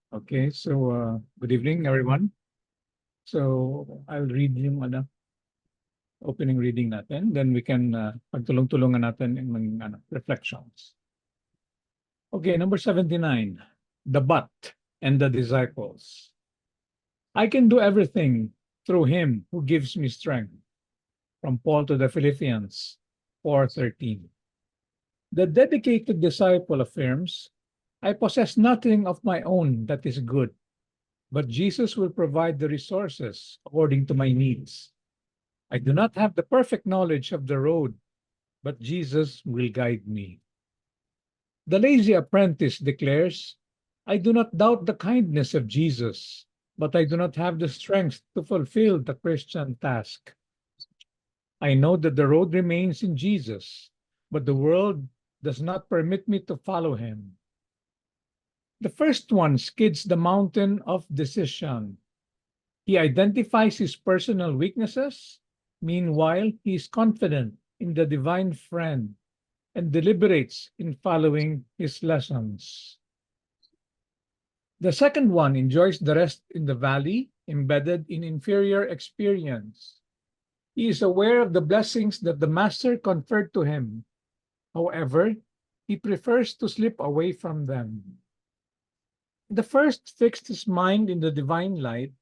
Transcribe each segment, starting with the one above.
Okay, so good evening, everyone. So I'll read yung opening reading natin. Then we can pagtulong-tulungan natin in mga reflections. Okay, number 79, the but and the disciples. I can do everything through him who gives me strength. From Paul to the Philippians 4:13. The dedicated disciple affirms, I possess nothing of my own that is good, but Jesus will provide the resources according to my needs. I do not have the perfect knowledge of the road, but Jesus will guide me. The lazy apprentice declares, I do not doubt the kindness of Jesus, but I do not have the strength to fulfill the Christian task. I know that the road remains in Jesus, but the world does not permit me to follow him. The first one skids the mountain of decision. He identifies his personal weaknesses. Meanwhile, he is confident in the divine friend and deliberates in following his lessons. The second one enjoys the rest in the valley, embedded in inferior experience. He is aware of the blessings that the master conferred to him. However, he prefers to slip away from them. The first fixed his mind in the divine light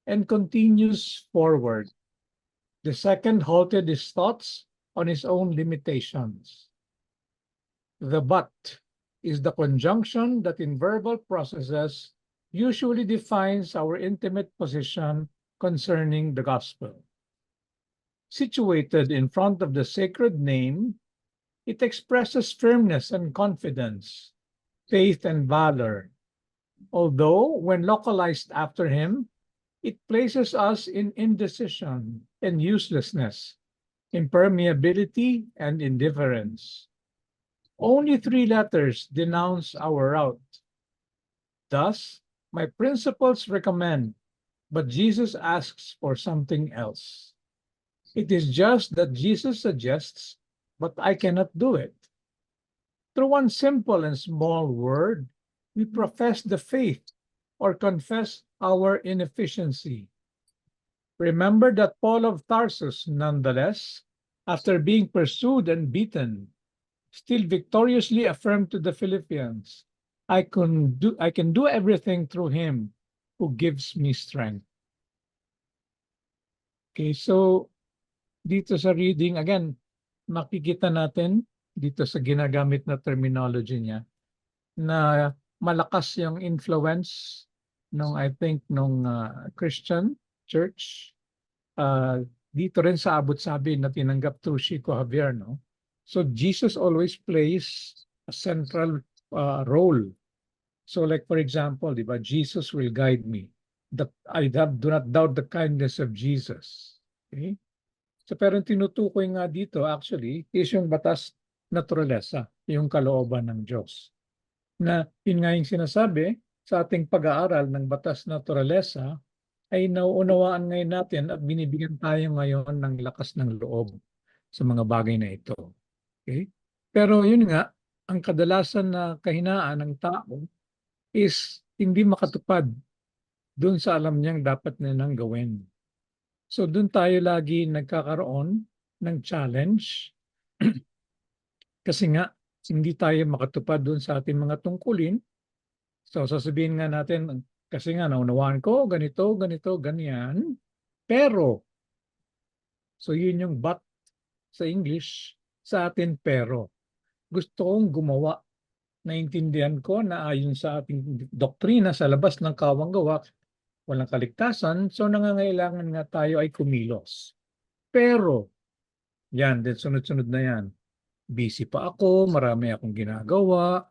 and continues forward. The second halted his thoughts on his own limitations. The but is the conjunction that in verbal processes usually defines our intimate position concerning the gospel. Situated in front of the sacred name, it expresses firmness and confidence, faith and valor. Although, when localized after him, it places us in indecision and uselessness, impermeability and indifference. Only three letters denounce our route. Thus, my principles recommend, but Jesus asks for something else. It is just that Jesus suggests, but I cannot do it. Through one simple and small word, we profess the faith or confess our inefficiency. Remember that Paul of Tarsus, nonetheless, after being pursued and beaten, still victoriously affirmed to the Philippians, I can do everything through him who gives me strength. Okay, so dito sa reading, again, makikita natin dito sa ginagamit na terminology niya na malakas yung influence nung I think nung Christian church dito rin sa Abot Sabi na tinanggap through Chico Javier, no? So Jesus always plays a central role. So like for example, di ba, Jesus will guide me. That do not doubt the kindness of Jesus. Okay? So pero tinutukoy nga dito actually is yung batas naturalesa, yung kalooban ng Diyos. Na yun nga yung sinasabi sa ating pag-aaral ng batas naturalesa ay nauunawaan ngayon natin at binibigyan tayo ngayon ng lakas ng loob sa mga bagay na ito. Okay? Pero yun nga, ang kadalasan na kahinaan ng tao is hindi makatupad dun sa alam niyang dapat nilang gawin. So dun tayo lagi nagkakaroon ng challenge kasi nga hindi tayo makatupad dun sa ating mga tungkulin. So sasabihin nga natin, kasi nga naunawaan ko, ganito, ganito, ganyan. Pero, so yun yung but sa English, sa atin pero. Gusto kong gumawa. Naintindihan ko na ayon sa ating doktrina sa labas ng kawang gawa, walang kaligtasan, so nangangailangan nga tayo ay kumilos. Pero, yan, din sunod-sunod na yan. Busy pa ako, marami akong ginagawa,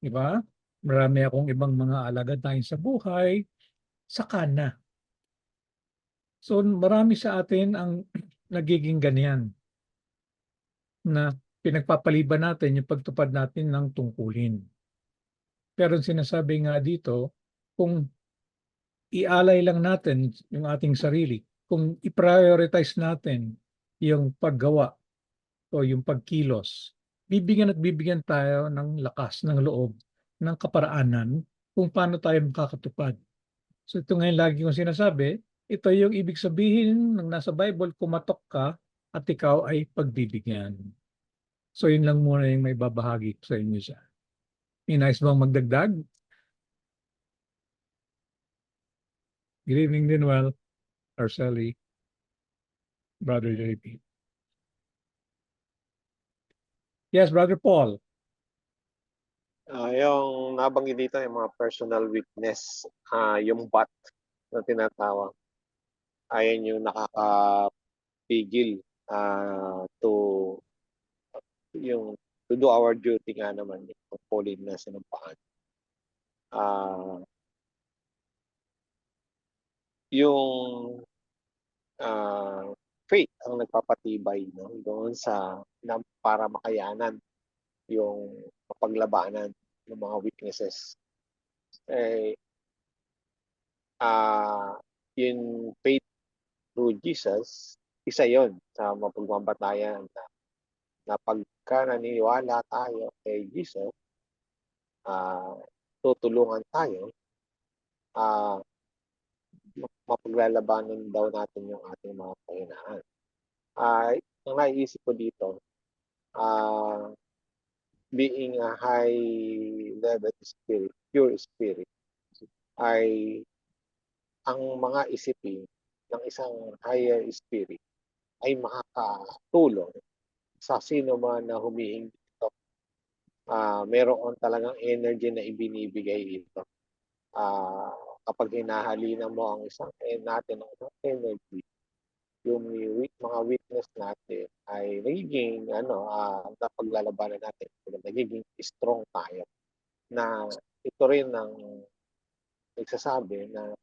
di ba? Marami akong ibang mga alagad sa buhay, saka na. So marami sa atin ang nagiging ganyan na pinagpapaliban natin yung pagtupad natin ng tungkulin. Pero sinasabi nga dito, kung ialay lang natin yung ating sarili, kung i-prioritize natin yung paggawa o yung pagkilos, bibigyan at bibigyan tayo ng lakas ng loob, ng kaparaanan kung paano tayo makakatupad. So ito ngayon lagi kong sinasabi, ito yung ibig sabihin ng nasa Bible, kumatok ka at ikaw ay pagbibigyan. So yun lang muna yung may babahagi ko sa inyo siya. May nais bang magdagdag? Good evening din, well, Arceli, Brother JP. Yes, Brother Paul. Yung nabanggit dito, yung mga personal weakness, yung BAT na tinatawag, ayan yung nakakapigil to do our duty nga naman, yung tungkulin na sinumpaan. Yung faith ang nagpapatibay, no, doon para makayanan yung mapaglabanan ng mga weaknesses. Yung faith through Jesus, isa yon sa mapagmamatayan na pagka naniniwala tayo kay Jesus, tutulungan tayo, mapaglalabanan daw natin yung ating mga kahinaan. Ang naiisip ko dito, being a high level spirit, pure spirit, ay ang mga isipin ng isang higher spirit ay makakatulong sa sino man na humihingi ito. Meron talagang energy na ibinibigay ito. Kapag hinahalina mo ang isang energy, yung mga weakness natin ay nagiging napaglalabanan natin, nagiging strong tayo. Na ito rin ang nagsasabi na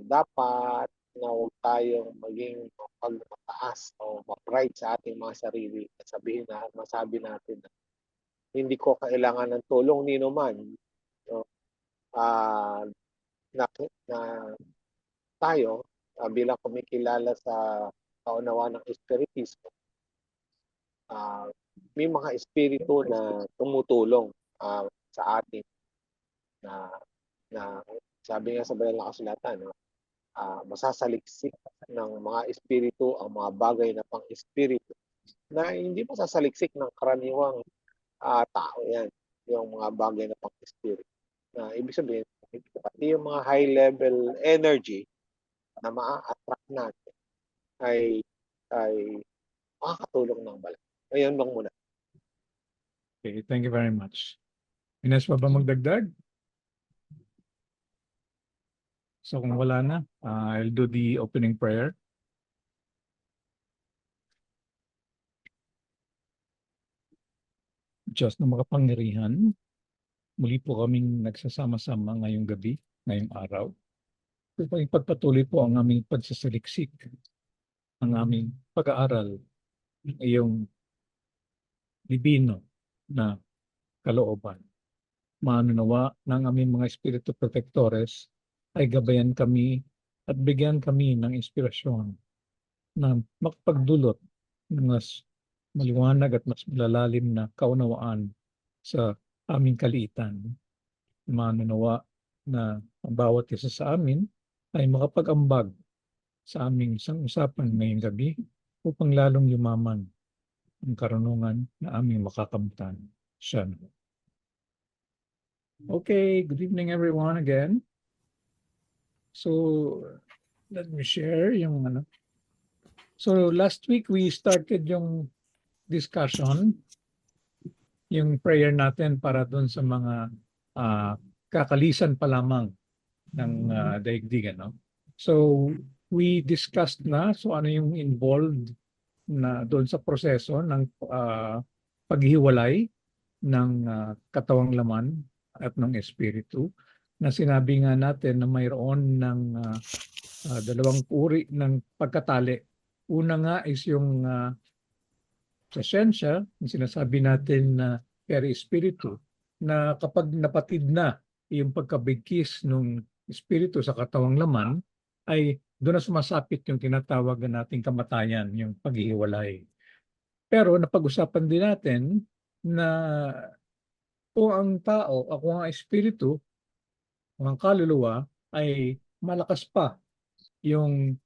dapat na huwag tayong maging mataas o ma-pride sa ating mga sarili at masabi natin na hindi ko kailangan ng tulong nino man, no? Na tayo bilang kumikilala sa kaunawa ng Espiritismo, may mga espiritu na tumutulong sa atin na sabi nga sa banal na kasulatan, no? Masasaliksik ng mga espiritu ang mga bagay na pang-espiritu na hindi masasaliksik ng karaniwang tao yan, yung mga bagay na pang-espiritu. Ibig sabihin, pati yung mga high-level energy na maa-attract natin ay makakatulong ng bala. Ayun lang muna. Okay, thank you very much. Ines pa ba magdagdag? So kung wala na, I'll do the opening prayer. Diyos na makapangyarihan, muli po kaming nagsasama-sama ngayong gabi, ngayong araw. Upang ipagpatuloy po ang aming pagsasaliksik, ang aming pag-aaral ng iyong libino na kalooban. Manunawa ng aming mga espiritu protectores ay gabayan kami at bigyan kami ng inspirasyon na makapagdulot ng mas maliwanag at mas malalalim na kaunawaan sa aming kaliitan. Manunawa na ang bawat isa sa amin ay makapag-ambag sa aming isang usapan ngayong gabi upang lalong yumaman ang karunungan na aming makakamtan. Siya. Okay, good evening everyone again. So, let me share yung ano. So, last week we started yung discussion, yung prayer natin para doon sa mga kakalisan pa lamang ng daigdig, ano. So, we discussed na so ano yung involved na doon sa proseso ng paghiwalay ng katawang laman at ng espiritu, na sinabi nga natin na mayroon ng dalawang uri ng pagkatali. Una nga is yung sa siyensya, yung sinasabi natin na peri-espiritu, na kapag napatid na yung pagkabigkis ng espiritu sa katawang laman, ay doon na sumasapit yung tinatawag nating kamatayan, yung paghihiwalay. Pero napag-usapan din natin na kung ang tao, kung ang espiritu, kung ang kaluluwa ay malakas pa yung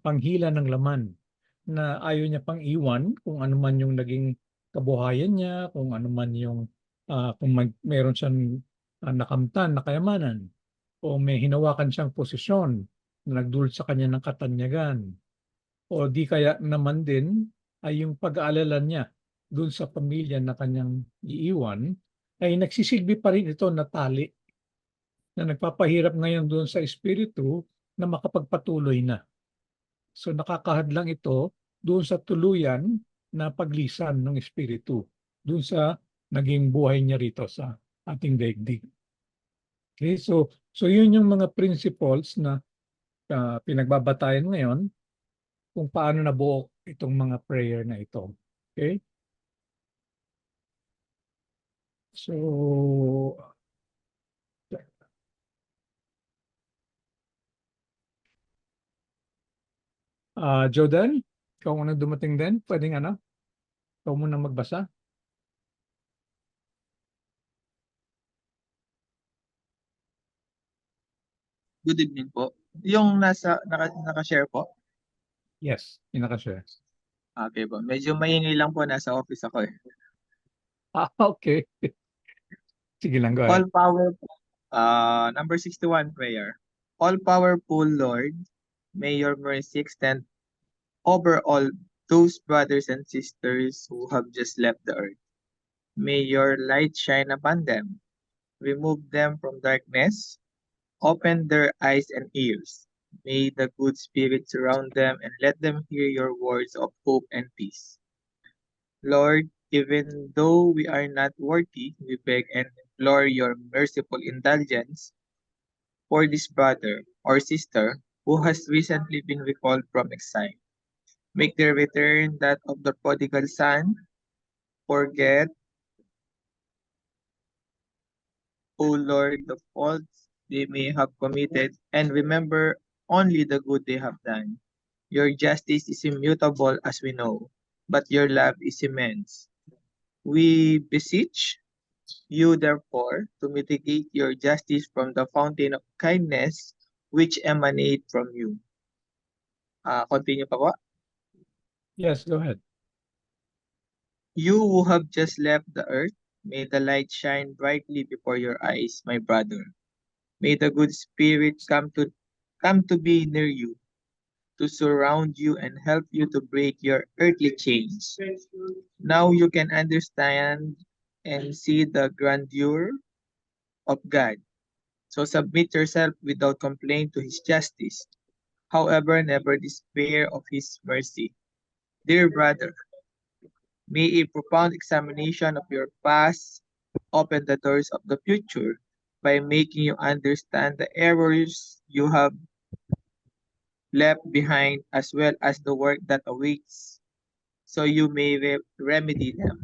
panghila ng laman na ayaw niya pang iwan kung ano man yung naging kabuhayan niya, kung ano man yung kung meron siyang nakamtan na kayamanan o may hinawakan siyang posisyon na nagdulot sa kanya ng katanyagan o di kaya naman din ay yung pag-aalala niya dun sa pamilya na kanyang iiwan ay nagsisilbi pa rin ito na tali na nagpapahirap ngayon doon sa espiritu na makapagpatuloy na. So nakakahadlang ito doon sa tuluyan na paglisan ng espiritu, doon sa naging buhay niya rito sa ating daigdig. Okay, so yun yung mga principles na pinagbabatayan ngayon kung paano nabuo itong mga prayer na ito. Okay? So Jordan, ikaw muna dumating din, pwedeng ikaw muna magbasa. Good evening po. Yung naka-share po. Yes, pinaka-share. Okay po. Medyo maingay lang po, nasa office ako eh. Okay. Sige lang, go ahead. All power, number 61 prayer. All powerful Lord, may your mercy extend over all those brothers and sisters who have just left the earth. May your light shine upon them. Remove them from darkness. Open their eyes and ears. May the good spirit surround them and let them hear your words of hope and peace. Lord, even though we are not worthy, we beg and implore your merciful indulgence for this brother or sister who has recently been recalled from exile. Make their return that of the prodigal son. Forget, O Lord, the faults they may have committed, and remember only the good they have done. Your justice is immutable, as we know, but your love is immense. We beseech you, therefore, to mitigate your justice from the fountain of kindness which emanate from you. Continue pa po. Yes, go ahead. You who have just left the earth, may the light shine brightly before your eyes, my brother. May the good spirit come to be near you, to surround you and help you to break your earthly chains. Now you can understand and see the grandeur of God. So submit yourself without complaint to His justice. However, never despair of His mercy. Dear brother, may a profound examination of your past open the doors of the future by making you understand the errors you have left behind as well as the work that awaits, so you may remedy them.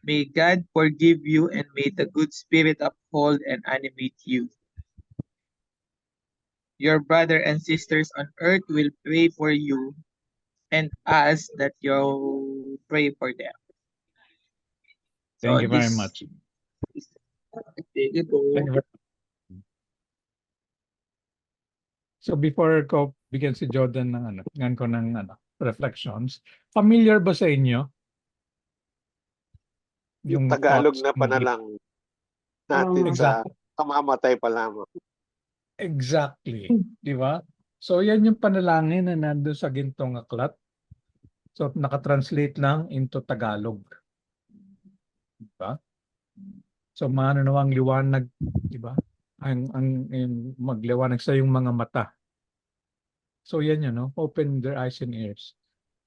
May God forgive you and may the good spirit uphold and animate you. Your brother and sisters on earth will pray for you and ask that you pray for them. Thank you very much. Thank you po. Thank you very much. So before ko bigyan si Jordan ng reflections, familiar ba sa inyo Yung Tagalog thoughts na panalang natin sa Exactly. kamamatay pa lamang. Exactly, di ba? So yan yung panalangin na nandun sa gintong aklat. So nakatranslate lang into Tagalog. Di ba? So maano nawang liwanag, di ba? Ang magliwanag sa yung mga mata. So yan yun, no? Open their eyes and ears.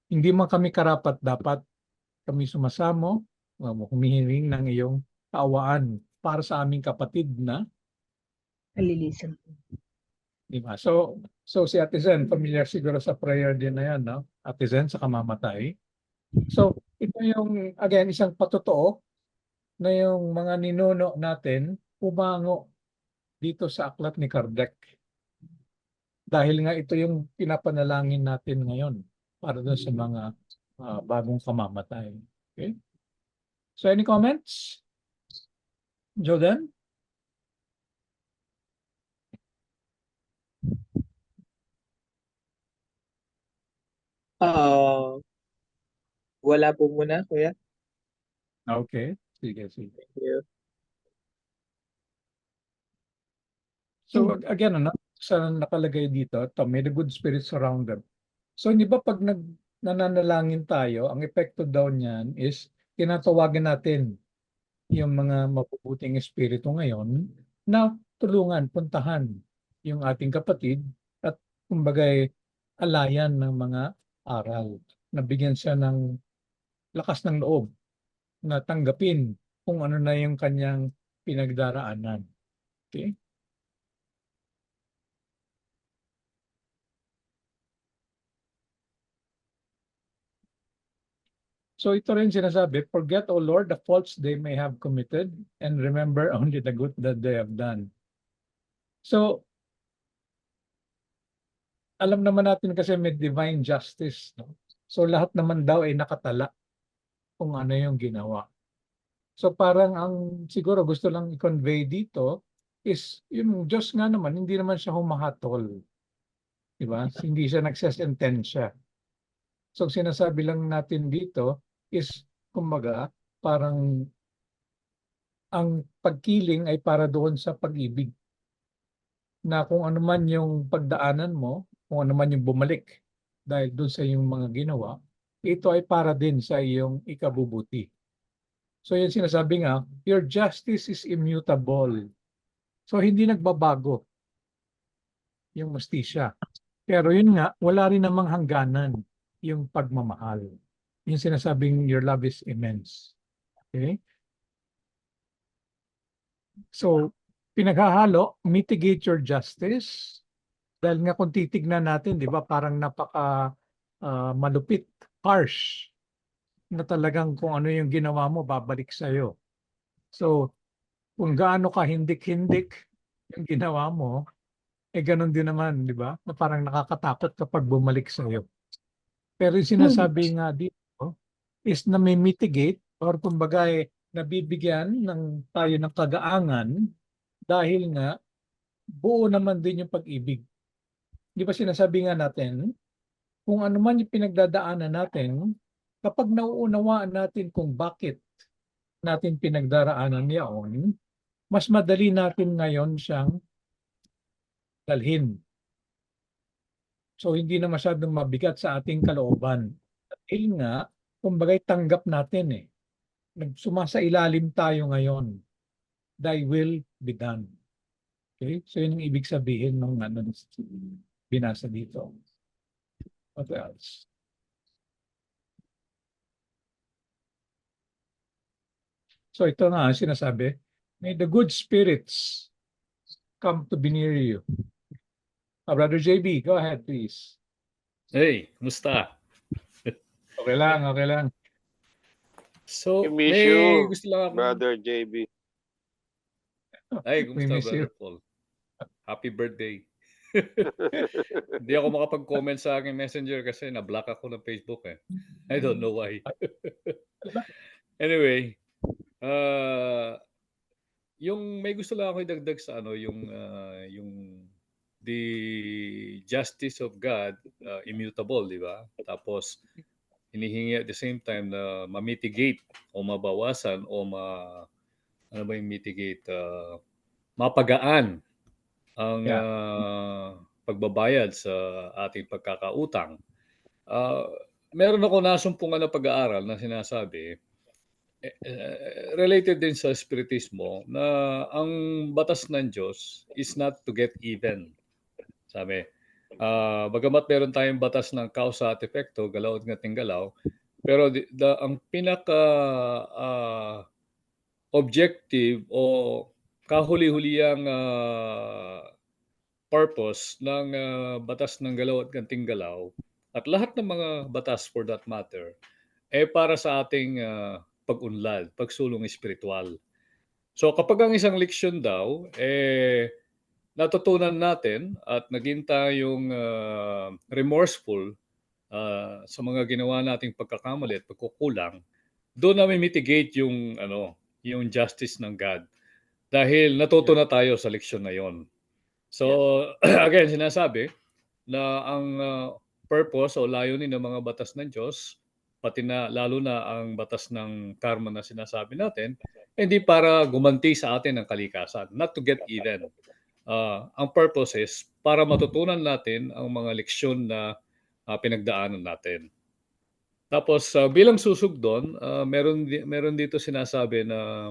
Hindi man kami karapat dapat kami sumasamo, humihiling ng iyong kaawaan para sa aming kapatid na Nalilisan. di ba? So si Ate Zen, familiar siguro sa prayer din na yan, no? Ate Zen sa kamamatay. So ito yung, again, isang patotoo na yung mga ninuno natin umango dito sa aklat ni Kardec. Dahil nga ito yung pinapanalangin natin ngayon para doon sa mga bagong kamamatay. Okay? So any comments? Jordan? Ah, wala po muna, kuya. Okay. Sige, sige. Thank you. So again, ano, sa nakalagay dito, may the good spirits surround them. So hindi ba pag nananalangin tayo, ang epekto daw niyan is tinatawagan natin yung mga mabubuting espiritu ngayon na tulungan, puntahan yung ating kapatid at kumbagay alayan ng mga aral. Nabigyan siya ng lakas ng loob na tanggapin kung ano na yung kanyang pinagdaraanan. Okay? So ito rin sinasabi, forget, O Lord, the faults they may have committed and remember only the good that they have done. So, alam naman natin kasi may divine justice. No? So lahat naman daw ay nakatala kung ano yung ginawa. So parang ang siguro gusto lang i-convey dito is yung Diyos nga naman, hindi naman siya humahatol. Diba? Hindi siya nagsasentensya. So sinasabi lang natin dito is kumbaga parang ang pagkiling ay para doon sa pag-ibig. Na kung ano man yung pagdaanan mo, kung ano man yung bumalik dahil doon sa iyong mga ginawa, ito ay para din sa iyong ikabubuti. So yan sinasabi nga, your justice is immutable. So hindi nagbabago yung mustisya. Pero yun nga, wala rin namang hangganan yung pagmamahal. Yung sinasabing your love is immense. Okay? So, pinaghahalo, mitigate your justice. Dahil nga kung titignan natin, di ba, parang napaka malupit, harsh, na talagang kung ano yung ginawa mo, babalik sa'yo. So, kung gaano ka hindik-hindik yung ginawa mo, ganun din naman, di ba? Na parang nakakatakot kapag bumalik sa'yo. Pero yung sinasabi nga dito is na may mitigate or kumbaga nabibigyan ng tayo ng kagaangan dahil nga buo naman din yung pag-ibig. Di ba sinasabi nga natin, kung ano man yung pinagdadaanan natin, kapag nauunawaan natin kung bakit natin pinagdaraanan yaon, mas madali natin ngayon siyang dalhin. So hindi na masyadong mabigat sa ating kalooban. Dahil nga, kumbagay tanggap natin Nagsumasailalim tayo ngayon. Thy will be done. Okay? So yun ang ibig sabihin ng binasa dito. What else? So ito nga sinasabi, may the good spirits come to be near you. Brother JB, go ahead please. Hey, kumusta? Okay lang, okay lang. So, We miss may you, gusto lang akong... Brother JB. Ay, We kumusta, miss you. Brother Paul? Happy birthday. Hindi ako makapag-comment sa aking messenger kasi na-block ako ng Facebook eh. I don't know why. Anyway, yung may gusto lang ako idagdag sa yung the justice of God, immutable, di ba? Tapos hinihingi at the same time na ma-mitigate o mabawasan o ano ba yung mitigate? Mapagaan ang pagbabayad sa ating pagkakautang. Meron ako nasumpungan na pag-aaral na sinasabi, related din sa spiritismo, na ang batas ng Diyos is not to get even. Sabi, bagamat meron tayong batas ng causa at epekto, galaw at ngating galaw, pero ang pinaka objective o kahuli-huliyang purpose ng batas ng galaw at ganting galaw at lahat ng mga batas for that matter para sa ating pag-unlad, pagsulong espiritual. So kapag ang isang leksyon daw natutunan natin at naging tayong remorseful sa mga ginawa nating pagkakamali at pagkukulang, doon namin mitigate yung yung justice ng God. Dahil natuto na tayo sa leksyon na yon. So, again, sinasabi na ang purpose o layunin ng mga batas ng Diyos, pati na lalo na ang batas ng karma na sinasabi natin, hindi para gumanti sa atin ang kalikasan, not to get even. Ang purpose is para matutunan natin ang mga leksyon na pinagdaanan natin. Tapos bilang susog doon, meron dito sinasabi na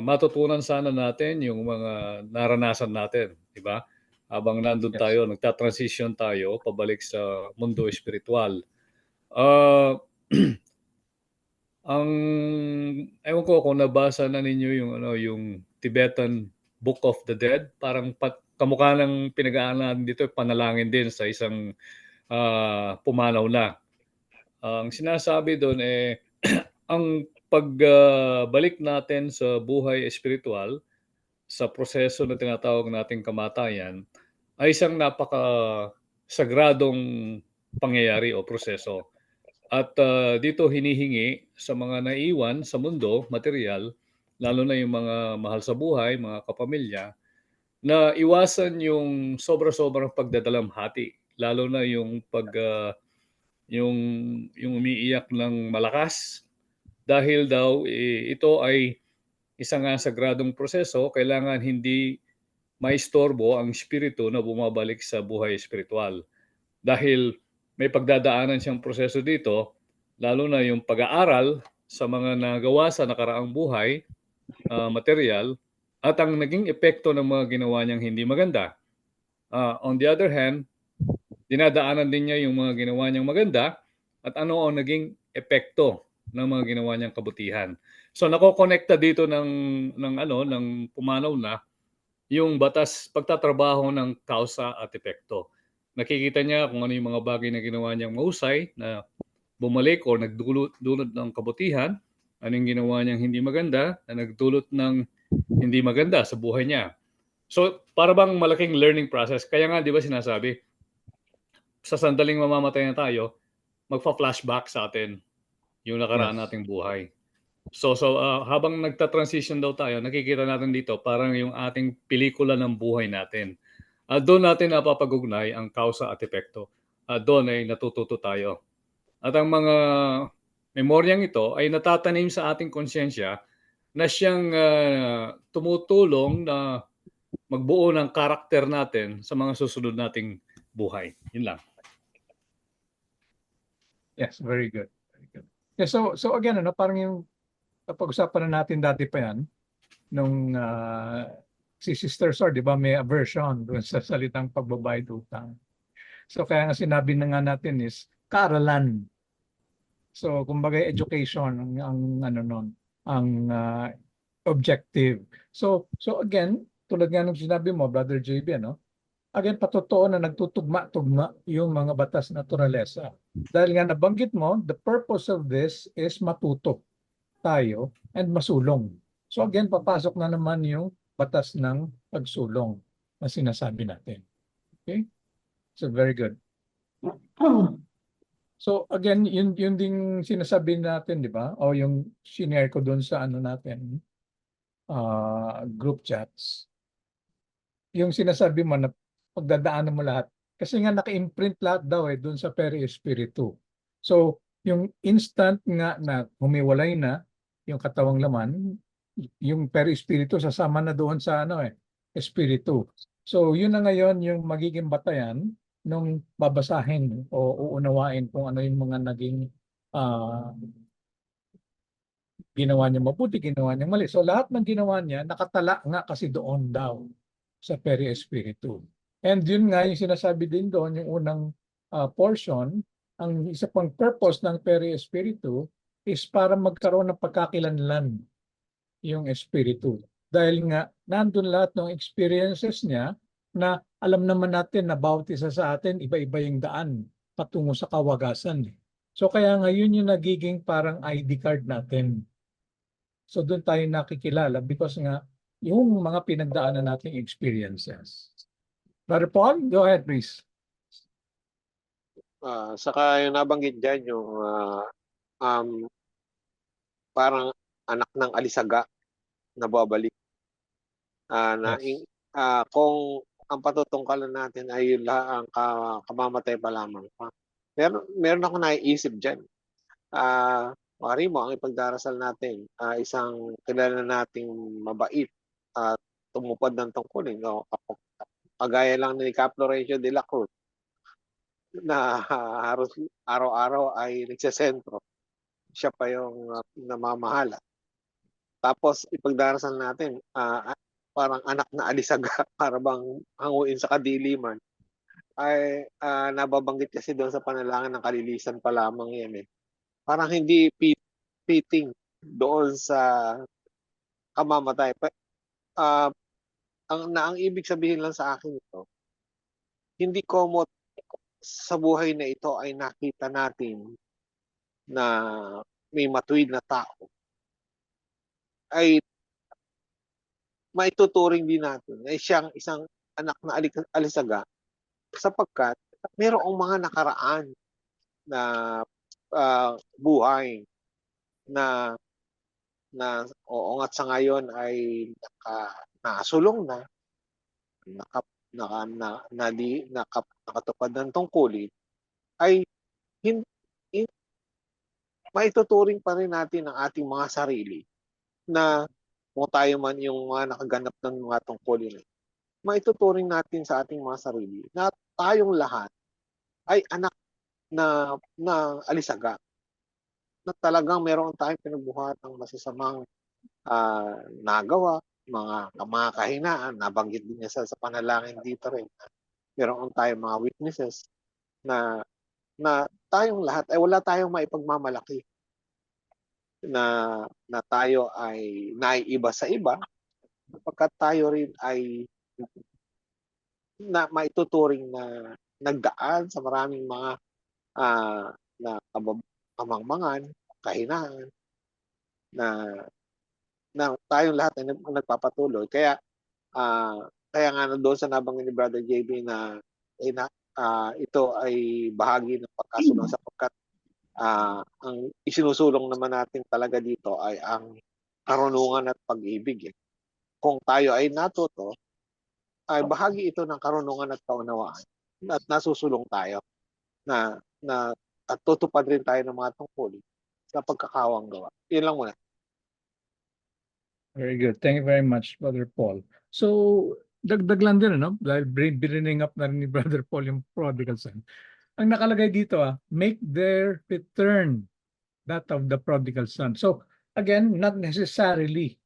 matutunan sana natin yung mga naranasan natin, di ba? Habang nandun Yes. tayo, nagta-transition tayo pabalik sa mundo espiritual. Uh, ang ewan ko kung nabasa na ninyo yung Tibetan Book of the Dead, parang kamukha ng pinag-aaralan dito, panalangin din sa isang pumanaw na. Ang sinasabi doon ang pagbalik natin sa buhay espiritual, sa proseso na tinatawag nating kamatayan, ay isang napaka-sagradong pangyayari o proseso. At dito hinihingi sa mga naiwan sa mundo, material, lalo na yung mga mahal sa buhay, mga kapamilya, na iwasan yung sobra-sobrang pagdadalamhati, lalo na yung yung umiiyak ng malakas, dahil daw ito ay isang sagradong proseso, kailangan hindi maistorbo ang espiritu na bumabalik sa buhay espiritual. Dahil may pagdadaanan siyang proseso dito, lalo na yung pag-aaral sa mga nagawa sa nakaraang buhay, material, at ang naging epekto ng mga ginawa niyang hindi maganda. On the other hand, dinadaanan din niya yung mga ginawa niyang maganda at ano ang naging epekto ng mga ginawa niyang kabutihan. So nakokonekta dito ng pumanaw na yung batas pagtatrabaho ng kausa at epekto. Nakikita niya kung ano yung mga bagay na ginawa niyang mahusay na bumalik o nagdulot ng kabutihan, ano yung ginawa niyang hindi maganda na nagdulot ng hindi maganda sa buhay niya. So para bang malaking learning process. Kaya nga di ba sinasabi, sa sandaling mamamatay na tayo, magfa-flashback sa atin yung nakaraan Yes. nating buhay. So habang nagta-transition daw tayo, nakikita natin dito parang yung ating pelikula ng buhay natin. Doon natin napapag-ugnay ang kausa at epekto. Doon ay natututo tayo. At ang mga memoryang ito ay natatanim sa ating konsyensya na siyang tumutulong na magbuo ng karakter natin sa mga susunod nating buhay. Yun lang. Yes, very good. Very good. Yeah, so again, parang yung pag-usapan na natin dati pa yan, nung si Sister Sor, di ba, may aversion doon sa salitang pagbabayad utang. So kaya nga sinabi na nga natin is kaaralan. So kumbaga education ang ano nun, ang objective. So again, tulad nga ng sinabi mo, Brother JB, again, patotoo na nagtutugma-tugma yung mga batas naturalesa. Dahil nga nabanggit mo, the purpose of this is matuto tayo and masulong. So again, papasok na naman yung batas ng pagsulong na sinasabi natin. Okay? So very good. So again, yun ding sinasabi natin, di ba? O yung sinare ko doon sa natin, group chats. Yung sinasabi mo na pagdadaanan mo lahat. Kasi nga naka-imprint lahat daw doon sa Peri Espiritu. So yung instant nga na humiwalay na yung katawang laman, yung Peri Espiritu sasama na doon sa Espiritu. So yun na ngayon yung magiging batayan nung babasahin o uunawain kung ano yung mga naging ginawa niya mabuti, ginawa niya mali. So lahat ng ginawa niya nakatala nga kasi doon daw sa Peri Espiritu. And yun nga yung sinasabi din doon, yung unang portion, ang isa pang purpose ng Peri Espiritu is para magkaroon ng pagkakilanlan yung Espiritu. Dahil nga nandun lahat ng experiences niya na alam naman natin na bawat isa sa atin, iba-iba yung daan patungo sa kawagasan. So kaya ngayon yung nagiging parang ID card natin. So doon tayo nakikilala because nga yung mga pinagdaanan nating experiences. Brother Paul, go ahead please. Saka yung nabanggit dyan, yung parang anak ng alisaga nababalik. Na Yes. kung ang patutungkalan natin ay yun ang kamamatay pa lamang. Meron ako naiisip diyan. Maaari mo ang ipagdarasal natin, isang kilala nating mabait at tumupad ng tungkulin, no? Kagaya lang ni Cap Florencio de la Cruz na halos araw-araw ay nagsesentro. Siya pa yung namamahala. Tapos ipagdarasal natin, parang anak na alisaga para bang hanguin sa kadiliman. Ay nababanggit kasi doon sa panalangin ng kalilisan pa lamang yan eh. Parang hindi fitting doon sa kamamatay. Ang ibig sabihin lang sa akin ito, hindi komot sa buhay na ito ay nakita natin na may matuwid na tao, ay maituturing din natin ay siyang isang anak na alisaga sapagkat mayroong mga nakaraan na buhay na oo nga't sa ngayon ay nakasulong na, nakatupad ng tungkulin, ay maituturing pa rin natin ang ating mga sarili na kung tayo man yung mga nakaganap ng mga tungkulin, maituturing natin sa ating mga sarili na tayong lahat ay anak na alisaga, na talagang meron tayong pinagbuhat ng masasamang nagawa, mga kahinaan, nabanggit din niya sa panalangin dito rin. Meron tayong mga witnesses na tayong lahat ay wala tayong maipagmamalaki na tayo ay naiiba sa iba sapagkat tayo rin ay na maituturing na nagdaan sa maraming mga na kamangmangan, kahinaan na tayong lahat ay nagpapatuloy. Kaya nga doon sa nabanggit ni Brother JB na ito ay bahagi ng pagkasunod sapagkat ang isinusulong naman natin talaga dito ay ang karunungan at pag-ibig. Kung tayo ay natuto, ay bahagi ito ng karunungan at kaunawaan at nasusulong tayo na at tutupad rin tayo ng mga tungkulin sa pagkakawang gawa. Yun lang muna. Very good. Thank you very much, Brother Paul. So, dagdag lang din, ano? Dahil bring up na rin ni Brother Paul yung prodigal son. Ang nakalagay dito, make their return that of the prodigal son. So, again, not necessarily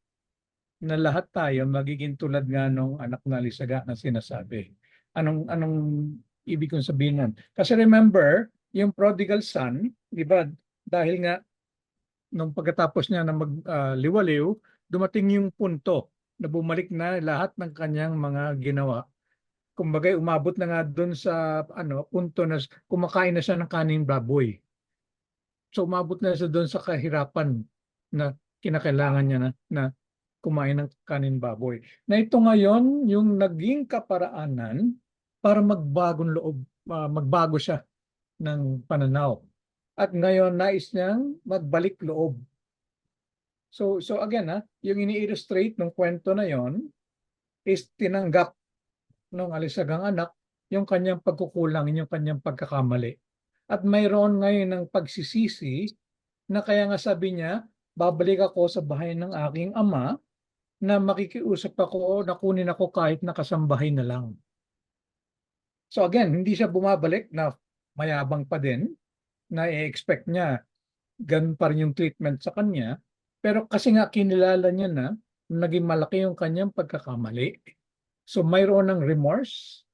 na lahat tayo magiging tulad nga nung anak na alisaga na sinasabi. Anong ibig kong sabihin nun? Kasi remember, yung prodigal son, di ba, dahil nga nung pagkatapos niya na magliwaliw, dumating yung punto na bumalik na lahat ng kanyang mga ginawa. Kumbaga umabot na nga doon sa punto na kumakain na siya ng kaning baboy. So umabot na siya doon sa kahirapan na kinakailangan niya na kumain ng kanin baboy. Na ito ngayon yung naging kaparaanan para magbago siya ng pananaw. At ngayon nais niyang magbalik loob. So again, yung ini-illustrate ng kwento na yon is tinanggap ng alisagang anak yung kanyang pagkukulang, yung kanyang pagkakamali. At mayroon ngayon ng pagsisisi na kaya nga sabi niya, babalik ako sa bahay ng aking ama na makikiusap ako na kunin ako kahit nakasambahay na lang. So again, hindi siya bumabalik na mayabang pa din, na i-expect niya ganun pa rin yung treatment sa kanya. Pero kasi nga kinilala niya na naging malaki yung kanyang pagkakamali. So mayroon ng remorse,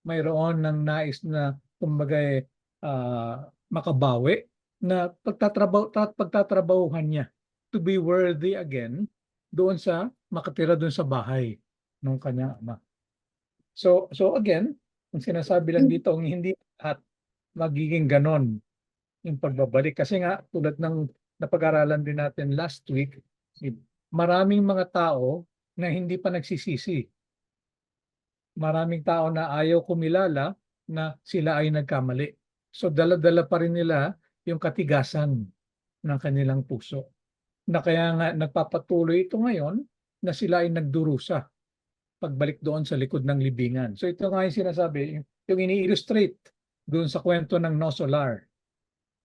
mayroon ng nais na kumbaga makabawi na pagtatrabahuhan niya to be worthy again doon sa makatira doon sa bahay ng kanyang ama. So again, ang sinasabi lang dito, hindi lahat magiging ganon yung pagbabalik. Kasi nga tulad ng napag-aralan din natin last week, maraming mga tao na hindi pa nagsisisi. Maraming tao na ayaw kumilala na sila ay nagkamali. So dala-dala pa rin nila yung katigasan ng kanilang puso. Na kaya nga nagpapatuloy ito ngayon na sila ay nagdurusa pagbalik doon sa likod ng libingan. So ito nga yung sinasabi, yung ini-illustrate doon sa kwento ng No Solar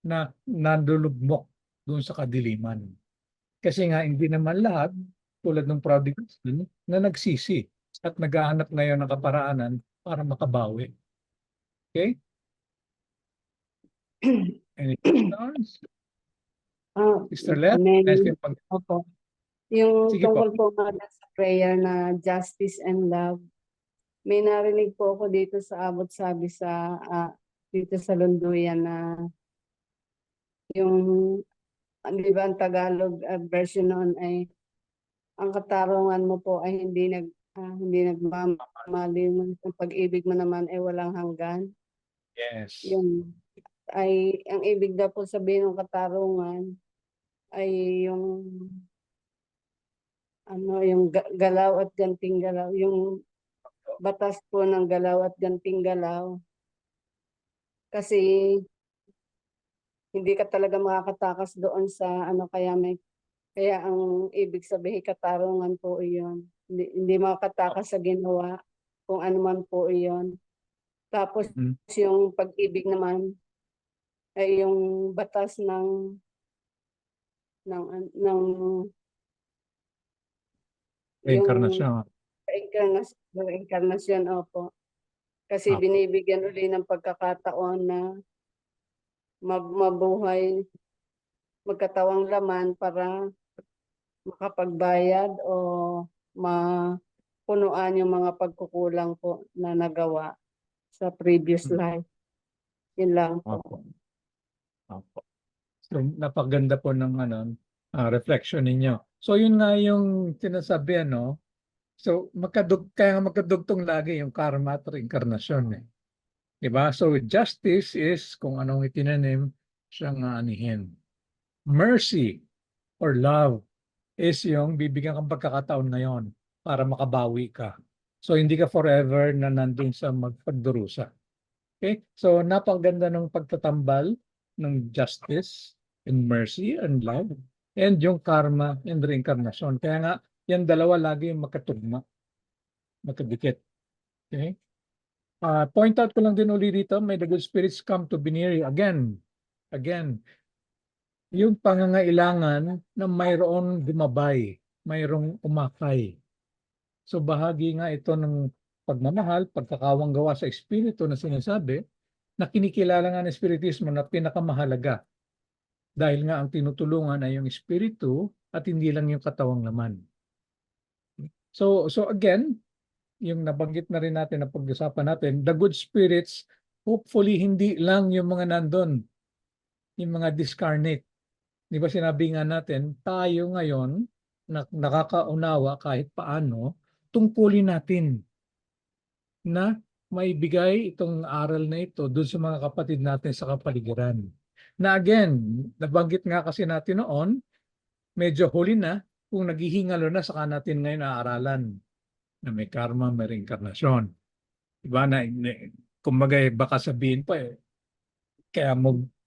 na nandulugmok doon sa kadiliman. Kasi nga hindi naman lahat tulad ng prodigal son na nagsisi at naghahanap ngayon ng kaparaanan para makabawi. Okay? Any questions? Sister Let? Opo. Yung Sige po. tungkol po nga sa prayer na justice and love, may narinig po ako dito sa abot sabi sa dito sa Lunduyan na yung di ba ang Tagalog version noon ay ang katarungan mo po ay hindi nagmamali, ang pag-ibig mo naman ay walang hanggan. Yes. Yung ay ang ibig daw po sabihin ng katarungan ay yung yung galaw at ganting galaw, yung batas po ng galaw at ganting galaw. Kasi hindi ka talaga makakatakas doon sa kaya ang ibig sabihin katarungan po iyon. Hindi makakatakas sa ginawa kung ano man po iyon. Tapos yung pag-ibig naman ay yung batas ng Reincarnation. Reincarnation, opo. Kasi Opo. binibigyan uli ng pagkakataon na mabuhay, magkatawang laman para makapagbayad o mapunuan yung mga pagkukulang po na nagawa sa previous life. Yun lang po. Opo. Opo. So, napaganda po ng reflection ninyo. So, yun nga yung sinasabi, So, kaya nga magkadugtong lagi yung karma at reinkarnasyon. Diba? So, justice is kung anong itinanim siyang aanihin. Mercy or love is yung bibigyan kang pagkakataon ngayon para makabawi ka. So, hindi ka forever na nandun sa magpagdurusa. Okay? So, napakaganda ng pagtatambal ng justice and mercy and love and yung karma and reincarnation. Kaya nga, yan dalawa lagi yung magkatugma, magkadikit. Okay? Point out ko lang din uli dito, may the good spirits come to be near you. Again, yung pangangailangan na mayroon gumabay, mayroong umakay. So bahagi nga ito ng pagmamahal, pagkakawang gawa sa espiritu na sinasabi, na kinikilala nga ng espiritismo na pinakamahalaga. Dahil nga ang tinutulungan ay yung espiritu at hindi lang yung katawang laman. So again, yung nabanggit na rin natin na pag-usapan natin, the good spirits, hopefully hindi lang yung mga nandun, yung mga discarnate. Di ba sinabi nga natin, tayo ngayon, nakakaunawa kahit paano, tungkulin natin na maibigay itong aral na ito doon sa mga kapatid natin sa kapaligiran. Na again, nabanggit nga kasi natin noon, medyo huli na, kung naghihingalo na saka natin ngayon aaralan na may karma, may reinkarnasyon. Diba na, kumbaga baka sabihin pa kaya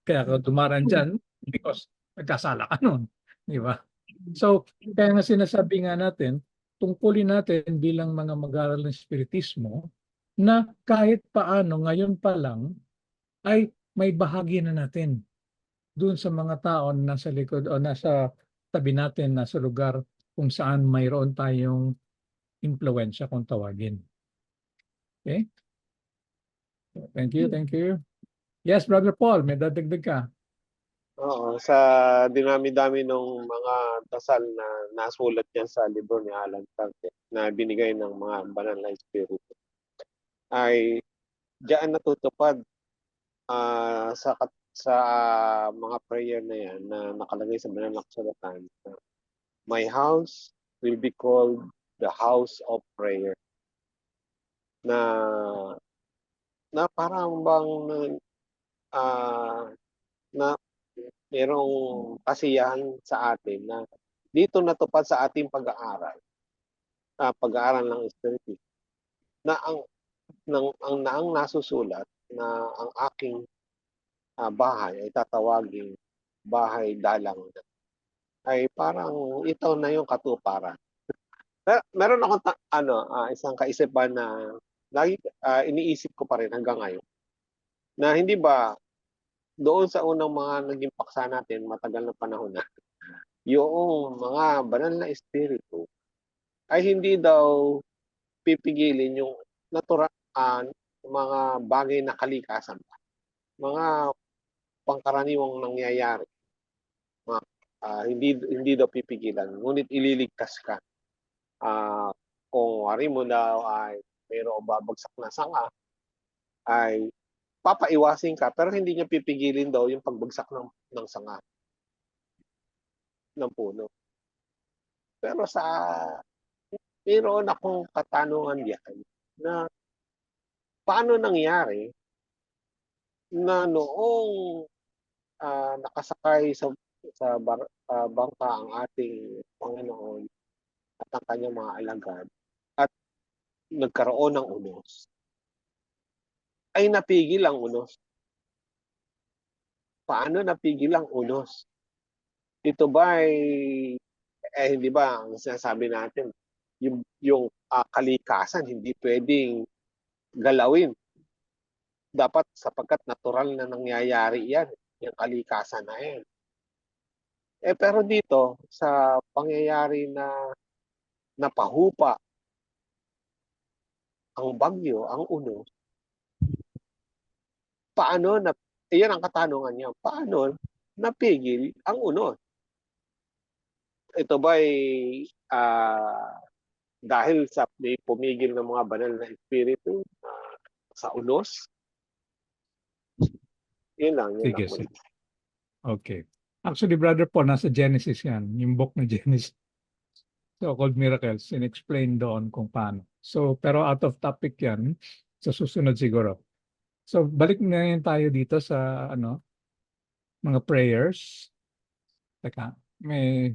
ka dumaran dyan because nagkasala ka nun. Diba? So, kaya nga sinasabi nga natin, tungkulin natin bilang mga mag-aaral ng spiritismo na kahit paano ngayon pa lang ay may bahagi na natin doon sa mga tao na nasa likod o nasa tabi natin, nasa lugar kung saan mayroon tayong impluensya kung tawagin. Okay? Thank you, thank you. Yes, Brother Paul, may dadagdag ka. Oo, sa dinami-dami ng mga dasal na nasulat yan sa libro ni Alan Kardec na binigay ng mga banal na espiritu, ay diyan natutupad sa mga prayer na yan na nakalagay sa banal na kasulatan. My house will be called the house of prayer. Na parang bang na merong kasiyahan sa atin na dito natupad sa ating pag-aaral ng espiritu na ang nasusulat na ang aking bahay ay tatawaging bahay dalang, ay parang ito na yung katuparan Meron akong isang kaisipan na lagi iniisip ko pa rin hanggang ngayon, na hindi ba doon sa unang mga naging paksa natin matagal na panahon na, yung mga banal na espiritu ay hindi daw pipigilin yung mga bagay na kalikasan, mga pangkaraniwang nangyayari, mga, hindi daw pipigilan, ngunit ililigtas ka. Kung wari mo daw ay mayroong babagsak na sanga, ay papaiwasin ka, pero hindi niya pipigilin daw yung pagbagsak ng sanga ng puno. Pero mayroon akong katanungan diyan na paano nangyari na noong nakasakay sa bangka ang ating Panginoon at ang kanyang mga alagad at nagkaroon ng unos, ay napigil ang unos. Paano napigil ang unos? Ito ba hindi ba ang sinasabi natin, yung kalikasan hindi pwedeng galawin. Dapat sapagkat natural na nangyayari yan, yung kalikasan na yan. Pero dito, sa pangyayari na napahupa ang bagyo, ang unos, iyan ang katanungan niya, paano napigil ang unos? Ito ba dahil sa may pumigil ng mga banal na espiritu sa unos? Yun lang. Sige. Okay. Actually, Brother Paul, nasa Genesis yan. Yung book na Genesis. So-called miracles. In-explain doon kung paano. So, pero out of topic yan. Sa susunod siguro. So, balik na yun tayo dito sa mga prayers. Teka, may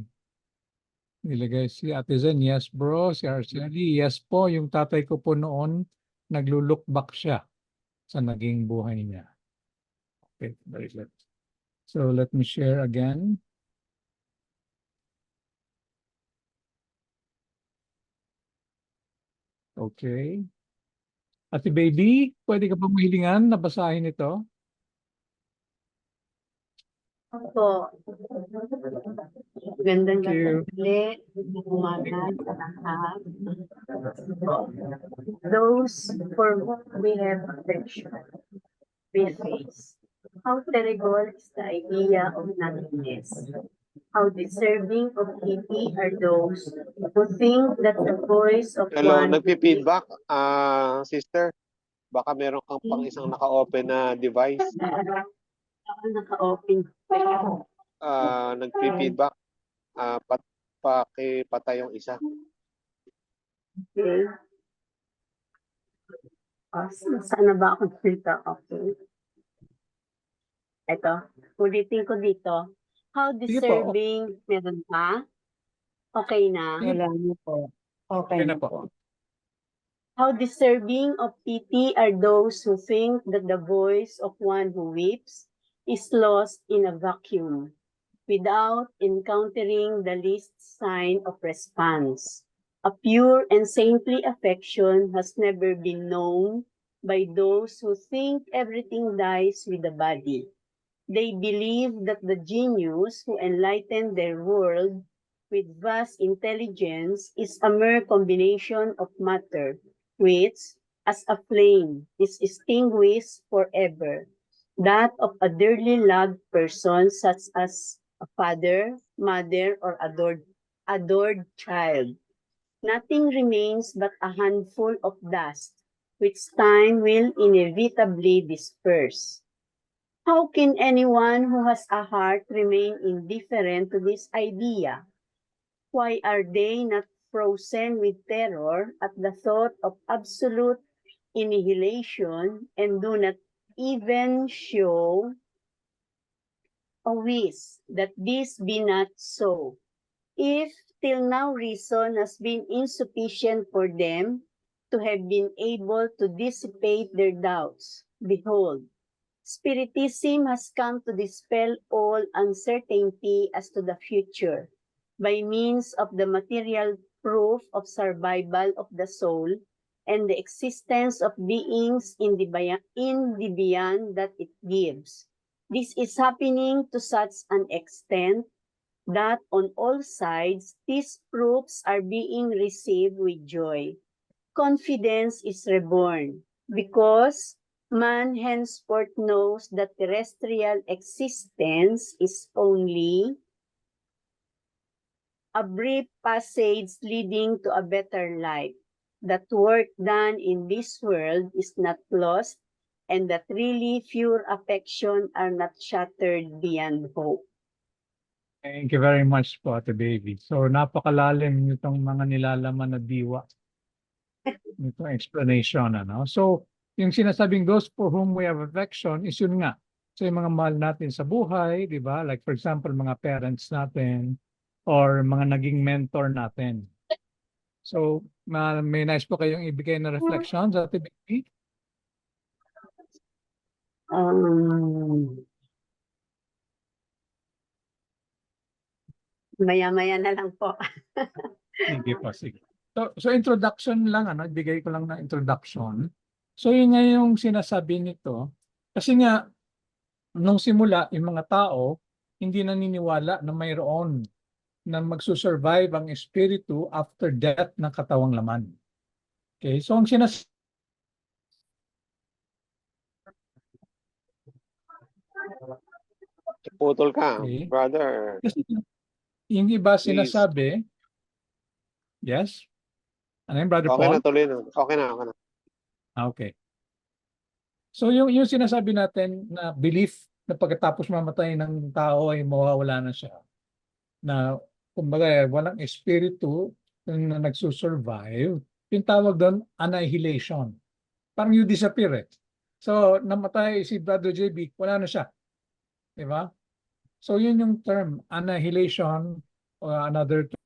nilagay si Ate Zen. Yes, bro. Si Arceli. Yes po. Yung tatay ko po noon, naglulook back siya sa naging buhay niya. Okay, very good. So let me share again. Okay. Ate Baby, pwede ka pa mahilingan na basahin ito? Opo. Gandang Thank you. gabi, umaga sa lahat. Those for whom we have affection, we face. How terrible is the idea of nothingness. How deserving of pity are those who think that the voice of Hello, one nagpi-feedback, sister. Baka meron kang pang isang naka-open na device. ako naka-open. Nagpi-feedback. Pakipatay yung isa. Okay. Saan na ba ako dito? Okay. Ito, ulitin ko dito. How Sige po. deserving, meron pa? Okay na? Sige. Wala na po. Okay Okay na na po. po. How deserving of pity are those who think that the voice of one who weeps is lost in a vacuum without encountering the least sign of response. A pure and saintly affection has never been known by those who think everything dies with the body. They believe that the genius who enlightened their world with vast intelligence is a mere combination of matter, which, as a flame, is extinguished forever. That of a dearly loved person, such as a father, mother, or adored child. Nothing remains but a handful of dust, which time will inevitably disperse. How can anyone who has a heart remain indifferent to this idea? Why are they not frozen with terror at the thought of absolute annihilation and do not even show a wish that this be not so? If till now reason has been insufficient for them to have been able to dissipate their doubts, behold, Spiritism has come to dispel all uncertainty as to the future by means of the material proof of survival of the soul and the existence of beings in the beyond that it gives. This is happening to such an extent that on all sides, these proofs are being received with joy. Confidence is reborn because man henceforth knows that terrestrial existence is only a brief passage leading to a better life. That work done in this world is not lost, and that really pure affection are not shattered beyond hope. Thank you very much po, Ate Baby. So, napakalalim nitong mga nilalaman na diwa. Itong explanation, ano? So, yung sinasabing those for whom we have affection is yun nga. So, yung mga mahal natin sa buhay, di ba? Like for example, mga parents natin or mga naging mentor natin. So, may nice po kayong ibigay na reflections, Ate Baby? Maya-maya na lang po. Sige po, sige. So introduction lang, ano, ibigay ko lang na introduction. So yun nga yung sinasabi nito. Kasi nga, nung simula, yung mga tao, hindi naniniwala na mayroon na magsusurvive ang espiritu after death ng katawang laman. Okay, so ang Putol ka, Okay. brother. kasi yung iba Please. sinasabi, yes? Ano yun, Brother Okay Paul? na, tuloy na. Okay na, okay na. Okay. So yung sinasabi natin na belief na pagkatapos mamatay ng tao ay mawawala na siya. Na kumbaga walang espiritu na nagsusurvive. Yung tawag doon, annihilation. Parang you disappear eh. So namatay si Brother JB, wala na siya. Di ba? So yun yung term, annihilation or another term.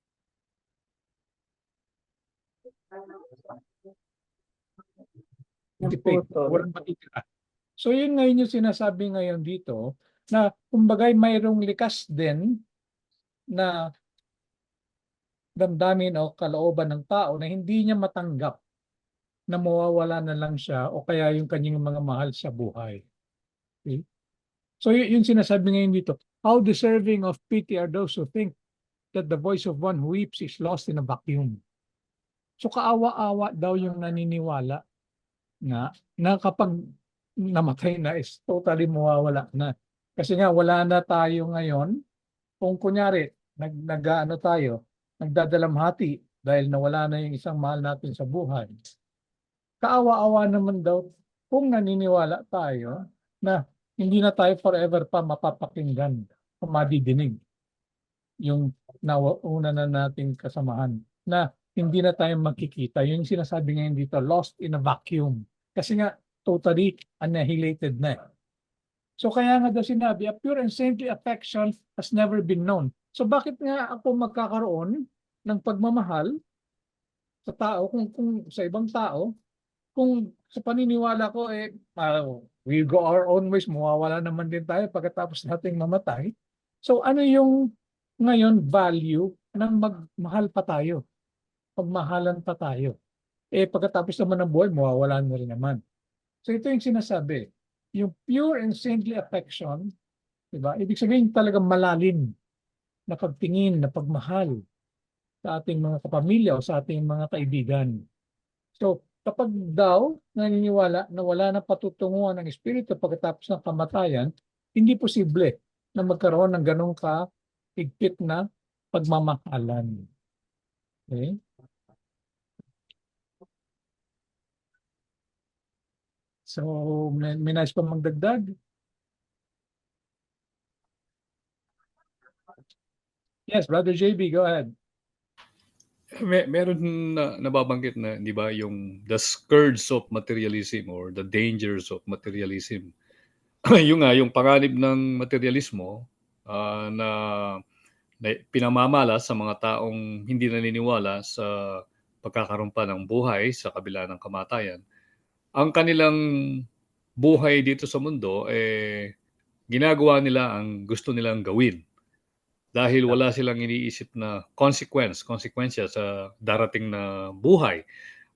Walang matitira. So yun ngayon yung sinasabi ngayon dito na kumbagay mayroong likas din na damdamin o kalooban ng tao na hindi niya matanggap na mawawala na lang siya o kaya yung kanyang mga mahal sa buhay. Okay? So yung sinasabi ngayon dito, how deserving of pity are those who think that the voice of one who weeps is lost in a vacuum. So kaawa-awa daw yung naniniwala na kapag namatay na is totally mawawala na. Kasi nga wala na tayo ngayon. Kung kunyari, nag-ano tayo, nagdadalamhati dahil nawala na yung isang mahal natin sa buhay. Kaawa-awa naman daw kung naniniwala tayo na hindi na tayo forever pa mapapakinggan o madidinig yung una na nating kasamahan na hindi na tayo magkikita. Yung sinasabi ngayon dito, lost in a vacuum. Kasi nga, totally annihilated na. So kaya nga daw sinabi, a pure and saintly affection has never been known. So bakit nga ako magkakaroon ng pagmamahal sa tao, kung sa ibang tao, kung sa paniniwala ko, we go our own ways, mawawala naman din tayo pagkatapos nating mamatay. So ano yung ngayon value ng magmahal pa tayo? Pagmahalan pa tayo. Pagkatapos naman ng buhay, mawawala na rin naman. So ito yung sinasabi. Yung pure and saintly affection, diba? Ibig sabihin talagang malalim na pagtingin, na pagmahal sa ating mga kapamilya o sa ating mga kaibigan. So kapag daw naniniwala na wala na patutunguhan ng espiritu pagkatapos ng kamatayan, hindi posible na magkaroon ng ganong kahigpit na pagmamahalan. Okay? So, may nice pa magdagdag? Yes, Brother JB, go ahead. Meron na nababanggit na, di ba, yung the scourge of materialism or the dangers of materialism. Yung panganib ng materialismo na pinamamalas sa mga taong hindi naniniwala sa pagkakaroon pa ng buhay sa kabila ng kamatayan. Ang kanilang buhay dito sa mundo, ginagawa nila ang gusto nilang gawin. dahil wala silang iniisip na konsekwensya sa darating na buhay.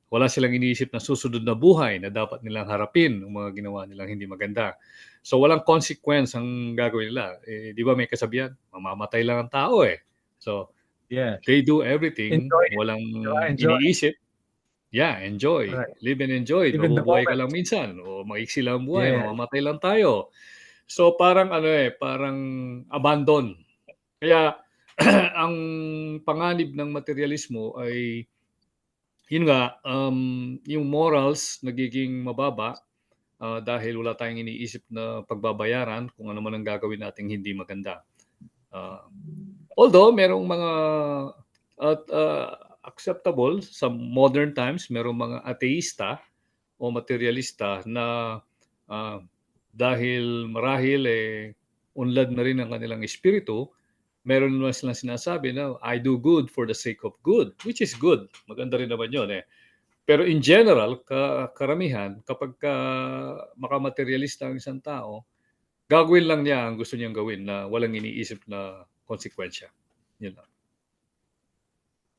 Wala silang iniisip na susunod na buhay na dapat nilang harapin ang mga ginawa nilang hindi maganda. So walang consequence ang gagawin nila. Di ba may kasabihan? Mamamatay lang ang tao eh. So Yes. they do everything, Enjoy it. walang Enjoy. iniisip. Yeah, enjoy. Right. Live and enjoy. Live in the Mabubuhay ka moment. lang minsan o maiksi lang ang buhay, Yes. mamamatay lang tayo. So parang parang abandon. Kaya ang panganib ng materialismo ay yun nga, yung morals nagiging mababa dahil wala tayong iniisip na pagbabayaran kung ano man ang gagawin nating hindi maganda. Although merong mga acceptable sa modern times, merong mga ateista o materialista na dahil marahil unlad na rin ang kanilang espiritu, meron naman silang sinasabi na I do good for the sake of good, which is good. Maganda rin naman yun eh. Pero in general, karamihan, kapag makamaterialista ang isang tao, gagawin lang niya ang gusto niyang gawin na walang iniisip na konsekwensya. Yun lang.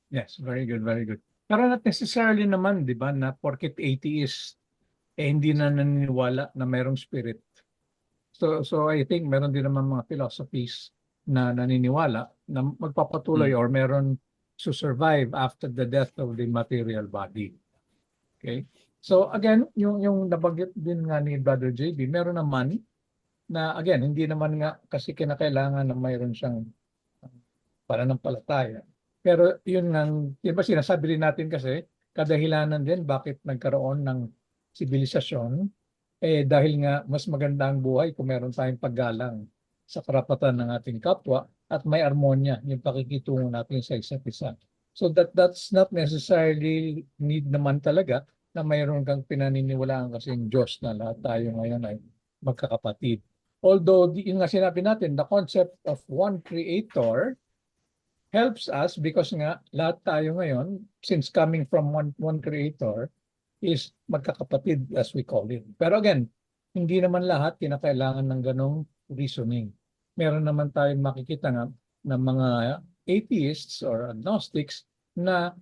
Yes, very good, very good. Pero not necessarily naman, di ba, na porket atheist, hindi na naniniwala na mayroong spirit. So I think meron din naman mga philosophies na naniniwala na magpapatuloy or meron to survive after the death of the material body. Okay? So again, yung nabanggit din nga ni Brother JB, meron naman na again, hindi naman nga kasi kinakailangan na mayroon siyang pananampalataya. Pero yun nga, yun ba sinasabi rin natin kasi, kadahilanan din bakit nagkaroon ng sibilisasyon, dahil nga mas maganda ang buhay kung meron tayong paggalang sa karapatan ng ating kapwa at may armonya yung pakikitungo natin sa isa't isa. So that's not necessarily need naman talaga na mayroon kang pinaniniwalaan kasing Diyos na lahat tayo ngayon ay magkakapatid. Although, yun nga sinabi natin, the concept of one creator helps us because nga lahat tayo ngayon, since coming from one creator, is magkakapatid as we call it. Pero again, hindi naman lahat kinakailangan ng ganong reasoning. Meron naman tayong makikita nga ng mga atheists or agnostics na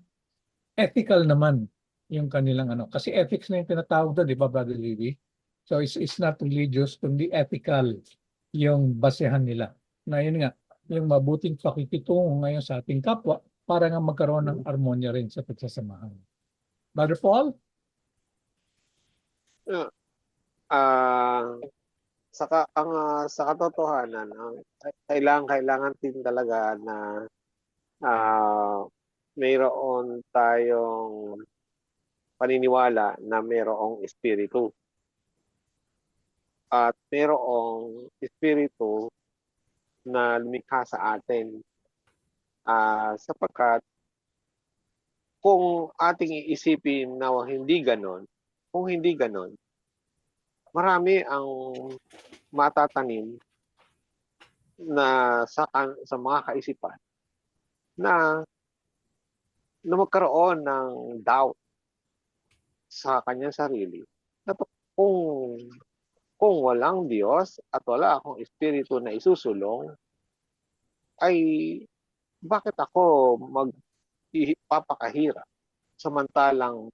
ethical naman yung kanilang ano. Kasi ethics na yung tinatawag doon, di ba, Brother Levy? So it's not religious, kundi ethical yung basehan nila. Na yun nga, yung mabuting pakikitungo ngayon sa ating kapwa para nga magkaroon ng armonya rin sa pagsasamahan. Brother Paul? Sa katotohanan, kailangan din talaga na mayroon tayong paniniwala na mayroong espiritu. At mayroong espiritu na lumikha sa atin. Sapagkat kung ating iisipin na hindi ganon, marami ang matatanim na sa mga kaisipan na magkaroon ng doubt sa kanyang sarili. Kung walang Diyos at wala akong espiritu na isusulong, ay bakit ako magpapakahirap? Samantalang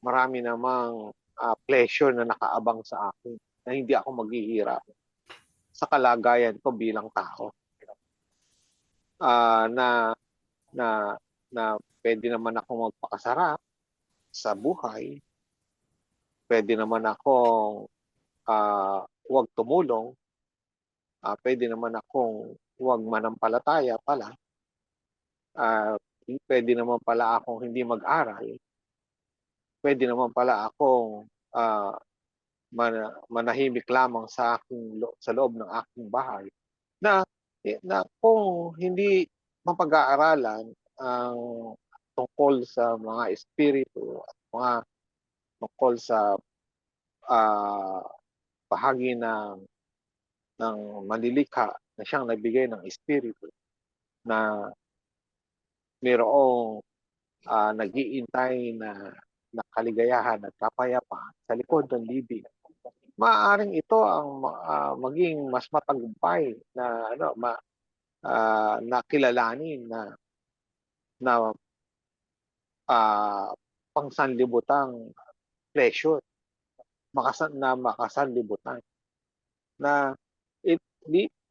marami namang pleasure na nakaabang sa akin na hindi ako maghihirap sa kalagayan ko bilang tao. Na pwede naman akong magpakasarap sa buhay. Pwede naman akong huwag tumulong. Pwede naman akong huwag manampalataya pala. Pwede naman pala akong hindi mag-aral. Pwede naman pala akong manahimik lamang sa loob ng aking bahay. Na kung hindi mapag-aaralan ang tungkol sa mga espiritu at mga tungkol sa bahagi ng manlilikha na siyang nagbigay ng espiritu na mayroong nag-iintay na kaligayahan at kapayapaan sa likod ng libing. Maaaring ito ang maging mas matagumpay na na kilalanin na pangsanlibutang pleasure, makasanlibutan. Na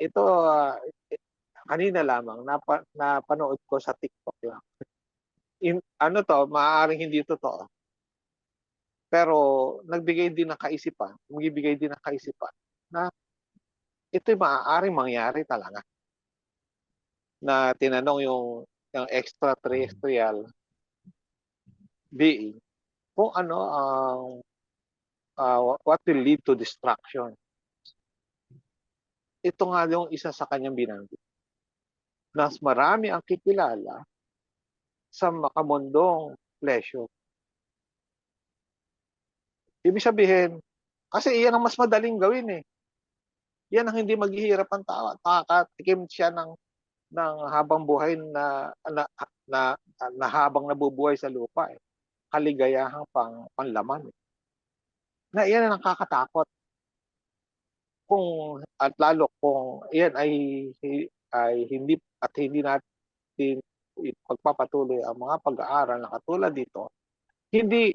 ito, kanina lamang napanood ko sa TikTok lang. Ano 'to, maaaring hindi totoo. Pero magbibigay din ng kaisipan na ito'y maaaring mangyari talaga. Na tinanong yung extraterrestrial being kung ano ang what will lead to destruction. Ito nga yung isa sa kanyang binanggit. Mas marami ang kikilala sa makamundong pleasure. Ibig sabihin, kasi iyan ang mas madaling gawin eh. Yan ang hindi maghihirap ang tao. Nakakatikim siya ng habang buhay na habang nabubuhay sa lupa eh. Kaligayahang panlaman eh. Na iyan ang nakakatakot. At lalo kung iyan ay hindi natin pagpapatuloy ang mga pag-aaral na katulad dito, hindi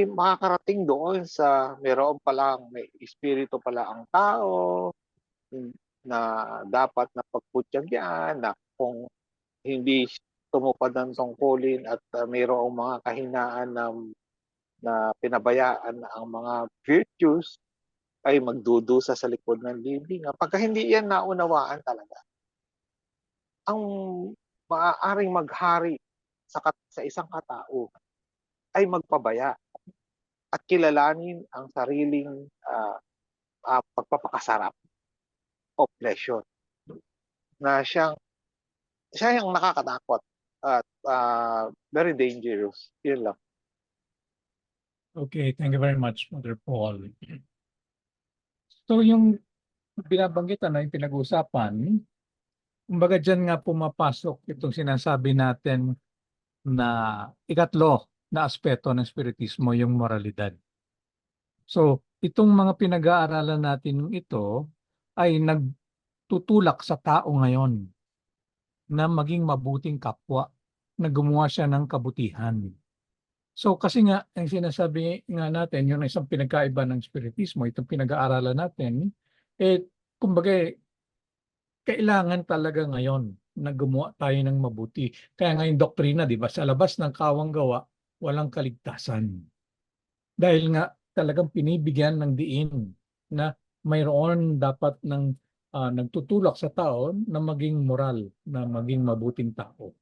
makakarating doon sa may espiritu pala ang tao na dapat na pagputyagyan, na kung hindi tumupad ng tungkulin at mayroong mga kahinaan na pinabayaan ang mga virtues ay magdudusa sa likod ng libingan. Pagka hindi yan naunawaan talaga, ang maaaring maghari sa isang katao ay magpabaya at kilalanin ang sariling pagpapakasarap o pleasure na siya yung nakakatakot at very dangerous. Yun lang. Okay, thank you very much, Mother Paul. So yung binabanggit yung pinag-uusapan, kumbaga dyan nga pumapasok itong sinasabi natin na ikatlo na aspeto ng spiritismo, yung moralidad. So itong mga pinag-aaralan natin ito ay nagtutulak sa tao ngayon na maging mabuting kapwa, na gumawa siya ng kabutihan. So kasi nga, ang sinasabi nga natin, yung isang pinagkaiba ng spiritismo, itong pinag-aaralan natin, kumbaga, kailangan talaga ngayon na gumawa tayo ng mabuti. Kaya nga yung doktrina, di ba, sa labas ng kawang gawa, walang kaligtasan. Dahil nga talagang pinibigyan ng diin na mayroon dapat ng nagtutulak sa tao na maging moral, na maging mabuting tao.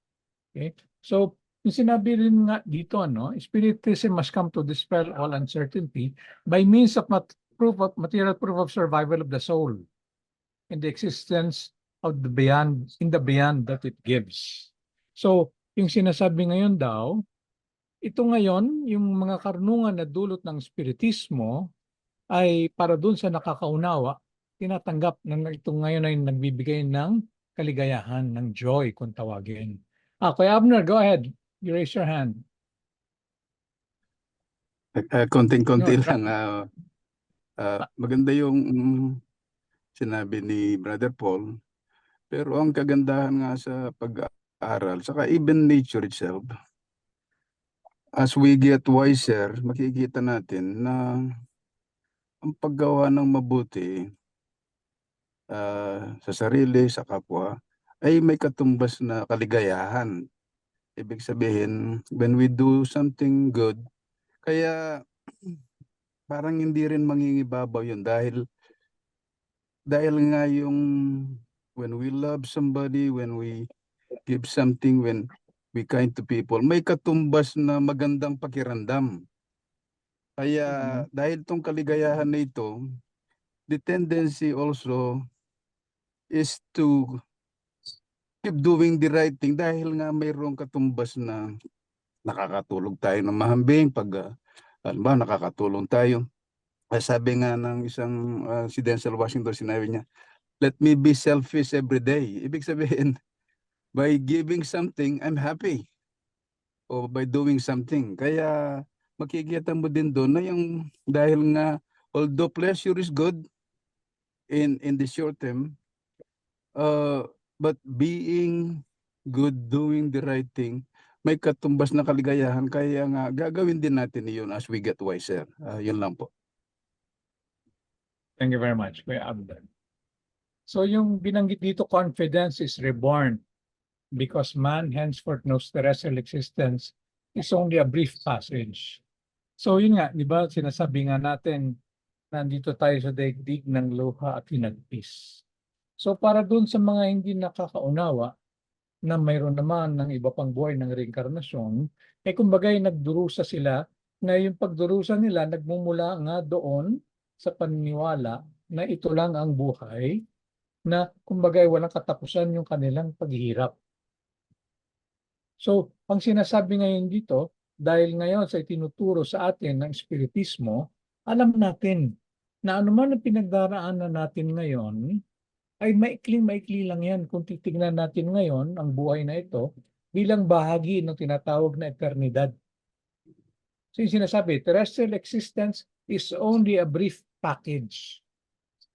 Okay? So, yung sinabi rin nga dito, Spiritism must come to dispel all uncertainty by means of material proof of survival of the soul and the existence of the beyond that it gives. So, yung sinasabi ngayon daw, ito ngayon, yung mga karunungan na dulot ng spiritismo ay para dun sa nakakaunawa, tinatanggap na ito ngayon ay nagbibigay ng kaligayahan, ng joy kung tawagin. Kuya Abner, go ahead. You raise your hand. Konting-konti No, lang. Maganda yung sinabi ni Brother Paul. Pero ang kagandahan nga sa pag-aaral, saka even nature itself, as we get wiser, makikita natin na ang paggawa ng mabuti sa sarili, sa kapwa, ay may katumbas na kaligayahan. Ibig sabihin, when we do something good, kaya parang hindi rin mangingibabaw yun dahil nga yung when we love somebody, when we give something, when we kind to people, may katumbas na magandang pakiramdam. Kaya dahil tong kaligayahan na ito, the tendency also is to keep doing the right thing dahil nga mayroong katumbas na nakakatulog tayo ng mahambing pag nakakatulong tayo. Sabi nga ng isang si Denzel Washington, sinabi niya, let me be selfish every day. Ibig sabihin, by giving something, I'm happy. O by doing something. Kaya makikita mo din doon na yung dahil nga, although pleasure is good in the short term, but being good, doing the right thing, may katumbas na kaligayahan. Kaya nga, gagawin din natin yun as we get wiser. Yun lang po. Thank you very much, Kuya Abdan. So yung binanggit dito, confidence is reborn because man henceforth knows terrestrial existence is only a brief passage. So yun nga, di ba, sinasabi nga natin, nandito tayo sa daigdig ng luha at hinagpis. So para dun sa mga hindi nakakaunawa na mayroon naman ng iba pang buhay ng reinkarnasyon, kumbagay nagdurusa sila na yung pagdurusa nila nagmumula nga doon sa paniniwala na ito lang ang buhay, na kumbagay walang katapusan yung kanilang paghihirap. So, ang sinasabi ngayon dito, dahil ngayon sa itinuturo sa atin ng Espiritismo, alam natin na anuman ang pinagdaraanan natin ngayon, ay maikling-maikli lang yan kung titignan natin ngayon ang buhay na ito bilang bahagi ng tinatawag na eternidad. So yung sinasabi, terrestrial existence is only a brief package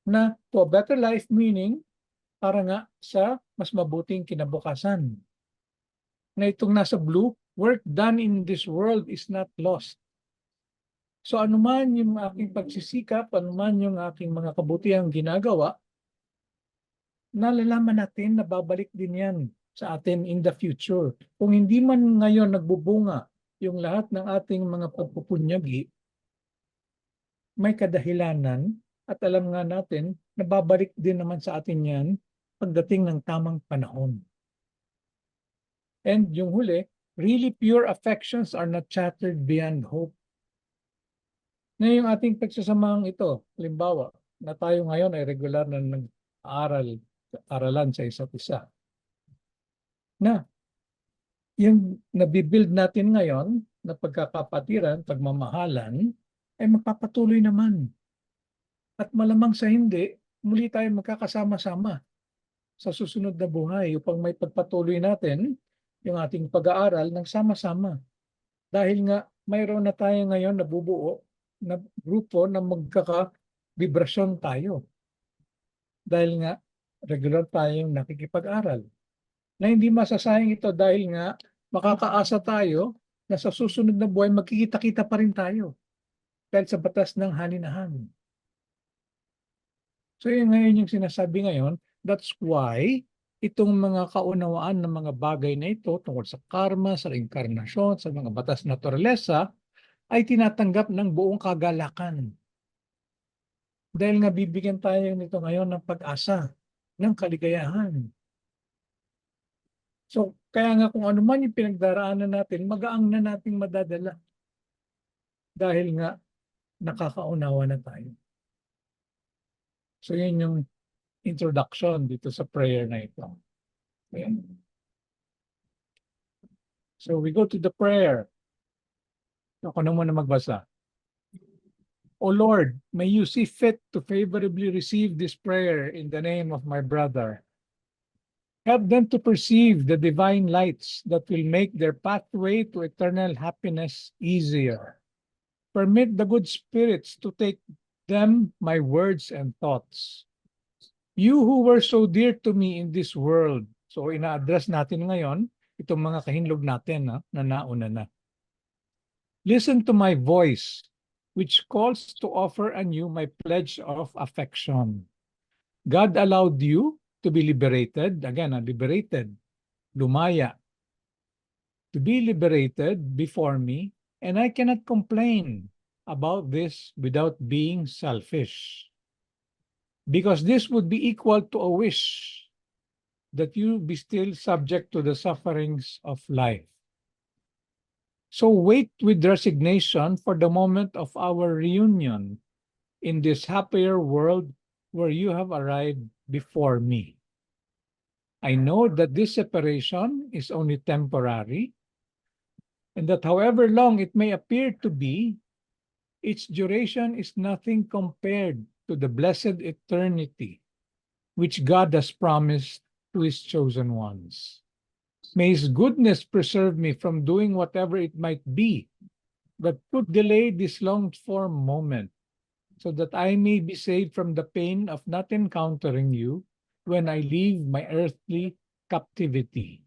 na to a better life, meaning para nga sa mas mabuting kinabukasan. Na itong nasa blue, work done in this world is not lost. So anuman yung aking pagsisikap, anuman yung aking mga kabutihang ginagawa, nalalaman natin na babalik din yan sa atin in the future. Kung hindi man ngayon nagbubunga yung lahat ng ating mga pagpupunyagi, may kadahilanan at alam nga natin na babalik din naman sa atin yan pagdating ng tamang panahon. And yung huli, really pure affections are not shattered beyond hope. Na yung ating pagsasamahan ito, halimbawa, na tayo ngayon ay regular na nag-aralan sa isa't isa. Na yung nabibuild natin ngayon na pagkakapatiran, pagmamahalan, ay magpapatuloy naman. At malamang sa hindi, muli tayo magkakasama-sama sa susunod na buhay upang may pagpatuloy natin yung ating pag-aaral ng sama-sama. Dahil nga mayroon na tayo ngayon nabubuo na grupo na magkaka-vibrasyon tayo. Dahil nga regular tayong nakikipag-aral. Na hindi masasayang ito dahil nga makakaasa tayo na sa susunod na buhay magkikita-kita pa rin tayo. Dahil sa batas ng halinahan. So yun ngayon yung sinasabi ngayon, that's why itong mga kaunawaan ng mga bagay na ito tungkol sa karma, sa reinkarnasyon, sa mga batas naturalesa, ay tinatanggap ng buong kagalakan. Dahil nga bibigyan tayo nito ngayon ng pag-asa, ng kaligayahan. So kaya nga kung ano man yung pinagdaraanan natin, magaang na nating madadala. Dahil nga nakakaunawa na tayo. So yun yung introduction dito sa prayer na ito. Okay. So we go to the prayer. Ako na muna magbasa. O Lord, may you see fit to favorably receive this prayer in the name of my brother. Help them to perceive the divine lights that will make their pathway to eternal happiness easier. Permit the good spirits to take them my words and thoughts. You who were so dear to me in this world. So ina-address natin ngayon itong mga kahinlog natin na nauna na. Listen to my voice, which calls to offer anew my pledge of affection. God allowed you to be liberated, again, liberated, lumaya, to be liberated before me, and I cannot complain about this without being selfish. Because this would be equal to a wish that you be still subject to the sufferings of life. So wait with resignation for the moment of our reunion in this happier world where you have arrived before me. I know that this separation is only temporary, and that however long it may appear to be, its duration is nothing compared to the blessed eternity which God has promised to his chosen ones. May his goodness preserve me from doing whatever it might be that could delay this longed-for moment, so that I may be saved from the pain of not encountering you when I leave my earthly captivity.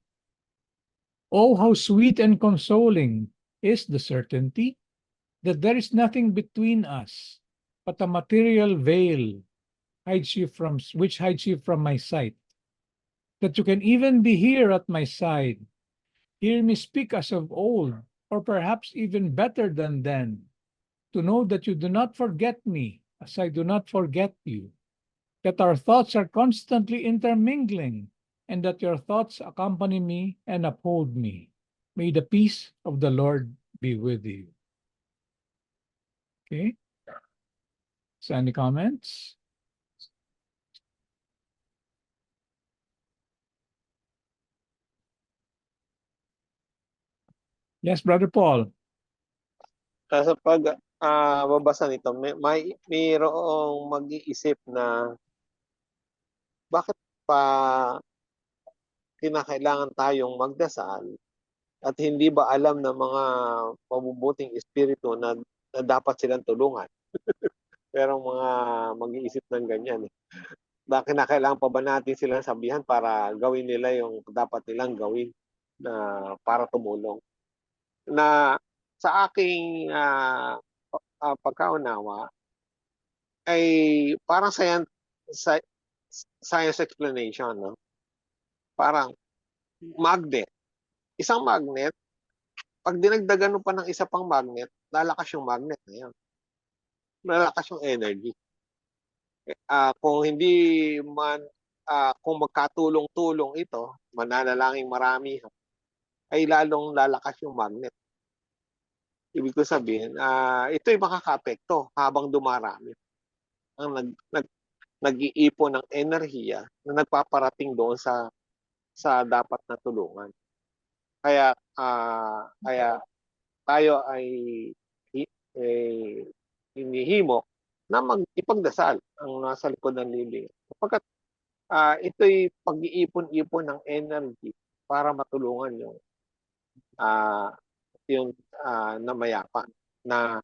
Oh, how sweet and consoling is the certainty that there is nothing between us but a material veil which hides you from my sight. That you can even be here at my side, hear me speak as of old, or perhaps even better than then, to know that you do not forget me as I do not forget you, that our thoughts are constantly intermingling, and that your thoughts accompany me and uphold me. May the peace of the Lord be with you. Okay. So any comments? Yes, Brother Paul. Sa babasa nito, mayroong mag-iisip na bakit pa kinakailangan tayong magdasal at hindi ba alam ng mga mabubuting espiritu na dapat silang tulungan? Pero mga mag-iisip ng ganyan. Kinakailangan pa ba natin silang sabihan para gawin nila yung dapat nilang gawin na para tumulong? Na sa aking pagkaunawa ay parang science explanation, no? Parang magnet. Isang magnet, pag dinagdagan mo pa ng isa pang magnet, lalakas yung magnet na yan. Lalakas yung energy. Kung magkatulong-tulong ito, mananalangin marami, ay lalong lalakas yung magnet. Ibig ko sabihin, ito'y makaka-apekto habang dumarami. Ang nag-iipon ng enerhiya na nagpaparating doon sa dapat na tulungan. Kaya tayo ay hinihimok na ipagdasal ang nasa likod ng libing. Sapagkat ito'y pag-iipon-ipon ng energy para matulungan yung namayapa na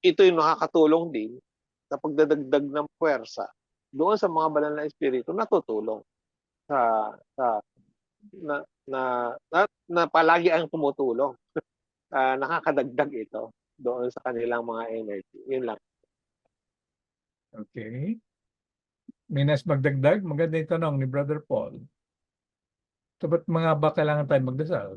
ito'y nakakatulong din sa pagdadagdag ng puwersa doon sa mga banal na espiritu na tutulong na palagi ang tumutulong. Nakakadagdag ito doon sa kanilang mga energy. Yun lang. Okay. May nas magdagdag? Maganda yung tanong ni Brother Paul. So, ba't mga ba kailangan tayo magdasal?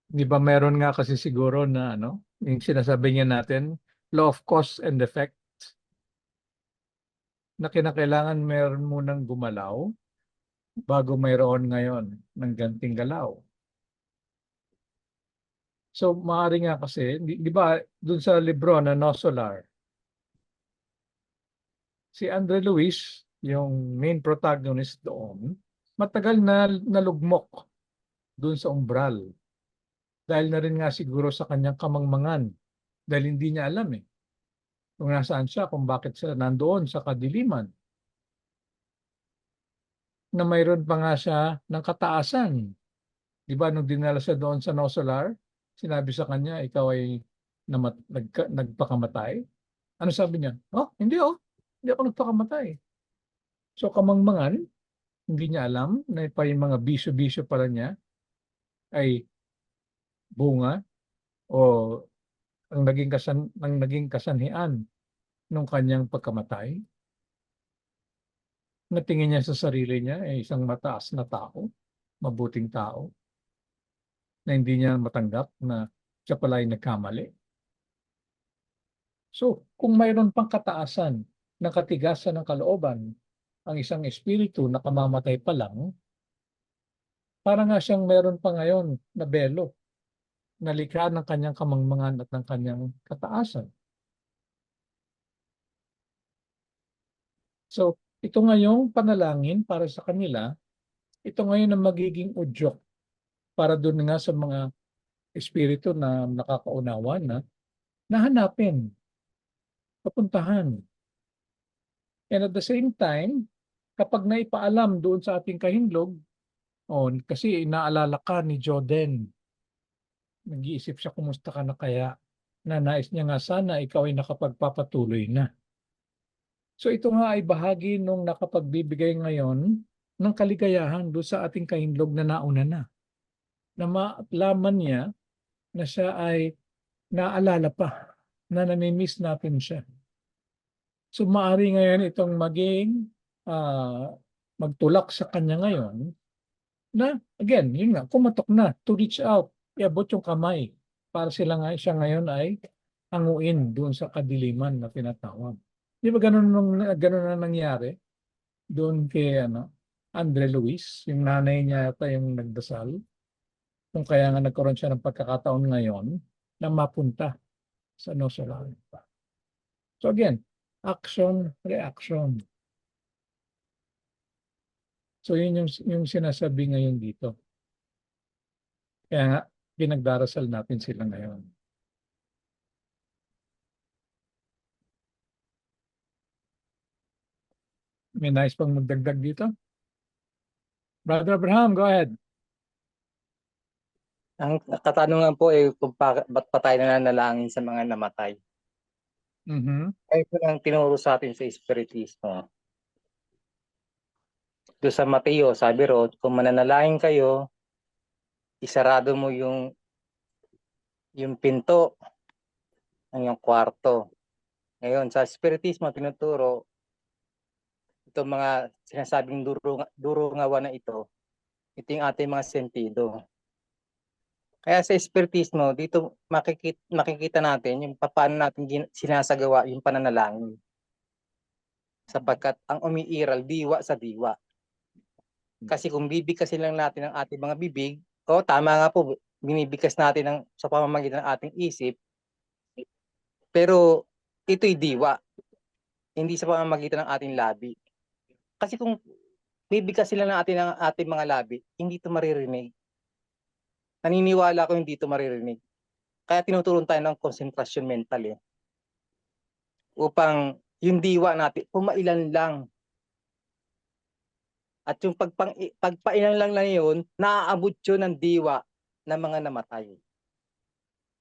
Di ba meron nga kasi siguro na yung sinasabi niya natin, law of cause and effect, na kinakailangan meron munang gumalaw bago mayroon ngayon ng ganting galaw. So, maaari nga kasi, di ba, dun sa libro na No Solar, si Andre Luis, yung main protagonist doon, matagal na nalugmok dun sa umbral. Dahil na rin nga siguro sa kanyang kamangmangan. Dahil hindi niya alam kung nasaan siya, kung bakit siya nandoon sa kadiliman. Na mayroon pa nga siya ng kataasan. Di ba, nung dinala siya doon sa No Solar, sinabi sa kanya, ikaw ay nagpakamatay? Ano sabi niya? Hindi Hindi ako nagpakamatay. So, kamangmangan, hindi niya alam na pa yung mga bisyo-bisyo pala niya ay bunga o ang naging kasanhian ng kanyang pagkamatay. Natingin niya sa sarili niya ay isang mataas na tao, mabuting tao, na hindi niya matanggap na siya pala ay nagkamali. So, kung mayroon pang kataasan ng katigasan ng kalooban ang isang espiritu na kamamatay pa lang, para nga siyang meron pa ngayon na belo, na likha ng kanyang kamangmangan at ng kanyang kataasan. So, ito ngayong panalangin para sa kanila, ito ngayon ang magiging udyok para doon nga sa mga espiritu na nakakaunawa na hanapin, papuntahan. And at the same time, kapag naipaalam doon sa ating kahindlog, kasi inaalala ka ni Joden, Nag-iisip siya kumusta ka na kaya, na nais niya nga sana ikaw ay nakapagpapatuloy na. So ito nga ay bahagi nung nakapagbibigay ngayon ng kaligayahan doon sa ating kahindlog na nauna na. Na malaman niya na siya ay naalala pa, na nami-miss natin siya. So maari ngayon itong maging magtulak sa kanya ngayon na again, yun nga, kumatok na to reach out, iabot yung kamay para siya ngayon ay hanguin doon sa kadiliman na tinatawag. Di ba ganun na nangyari doon kay Andre Luis, yung nanay niya yata yung nagdasal, kung kaya nga nagkaroon siya ng pagkakataon ngayon na mapunta sa Nosolan. So again, action, reaction. So yun yung sinasabi ngayon dito. Kaya nga, pinagdarasal natin sila ngayon. May nais pang magdagdag dito? Brother Abraham, go ahead. Ang katanungan po ay kung ba't pa tayo nananalangin sa mga namatay. Mhm. Ay po ang tinuro sa atin sa Espiritismo. Doon sa Mateo, sabi ro, kung mananalangin kayo, isarado mo yung pinto ng yung kwarto. Ngayon, sa Espiritismo, tinuturo itong mga sinasabing durungawan na ito yung ating mga sentido. Kaya sa Espiritismo, dito makikita natin yung paano natin sinasagawa yung pananalangin. Sapagkat ang umiiral, diwa sa diwa. Kasi kung bibigkasin lang natin ang ating mga bibig, tama nga po, binibigkas natin sa pamamagitan ng ating isip, pero ito'y diwa, hindi sa pamamagitan ng ating labi. Kasi kung bibigkasin lang natin ang ating mga labi, hindi ito maririnig. Naniniwala ko hindi ito maririnig. Kaya tinuturon tayo ng konsentrasyon mental upang yung diwa natin, pumailan lang. At yung pagpailan lang yun, naaabot yun ng diwa ng mga namatay.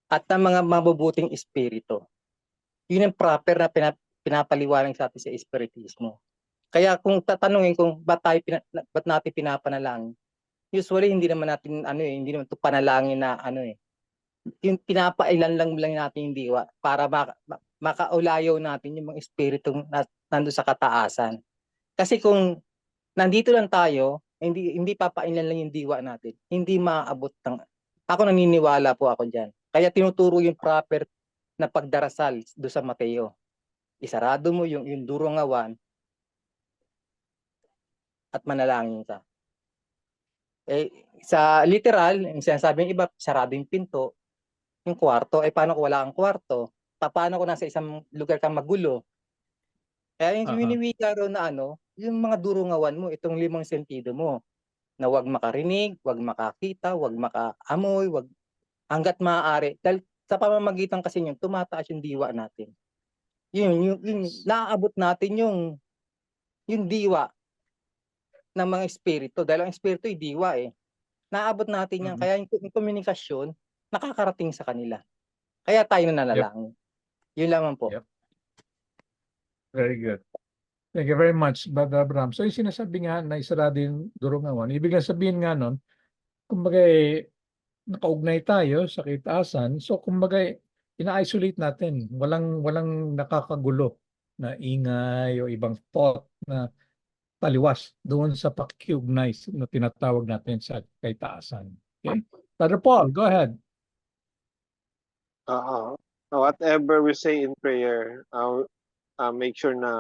At ng mga mabubuting espiritu. Yun ang proper na pinapaliwanag sa atin sa Espiritismo. Kaya kung tatanungin kung ba't natin pinapanalangin, usually hindi naman natin hindi naman ito panalangin na yung pinapailan lang natin yung diwa para makaulayaw natin yung mga espiritong nandun sa kataasan. Kasi kung nandito lang tayo, hindi papailan lang yung diwa natin, hindi maaabot ako naniniwala po ako diyan. Kaya tinuturo yung proper na pagdarasal do sa Mateo. Isarado mo yung durungawan at manalangin ka. Sa literal, yung sinasabing iba, sarado yung pinto, yung kwarto, paano kung wala kang kwarto? Paano kung nasa isang lugar kang magulo? Kaya yung winiwika ro na yung mga durungawan mo, itong 5 sentido mo, na wag makarinig, wag makakita, wag makaamoy, hanggat maaari. Dahil sa pamamagitan kasi yun, tumataas yung diwa natin. Yung naaabot natin yung diwa ng mga espiritu. Dahil ang espiritu ay diwa Naaabot natin yan. Kaya yung komunikasyon, nakakarating sa kanila. Kaya tayo nananalangin. Yun lamang po. Yep. Very good. Thank you very much, Brother Abraham. So yung sinasabi nga na isarado yung durungawan, ibig sabihin nga nun, kumbaga nakaugnay tayo sa kitaasan, so kumbaga ina-isolate natin, walang nakakagulo na ingay o ibang thought na taliwas doon sa pakiugnay na tinatawag natin sa kitaasan. Okay? Brother Paul, go ahead. Whatever we say in prayer, make sure na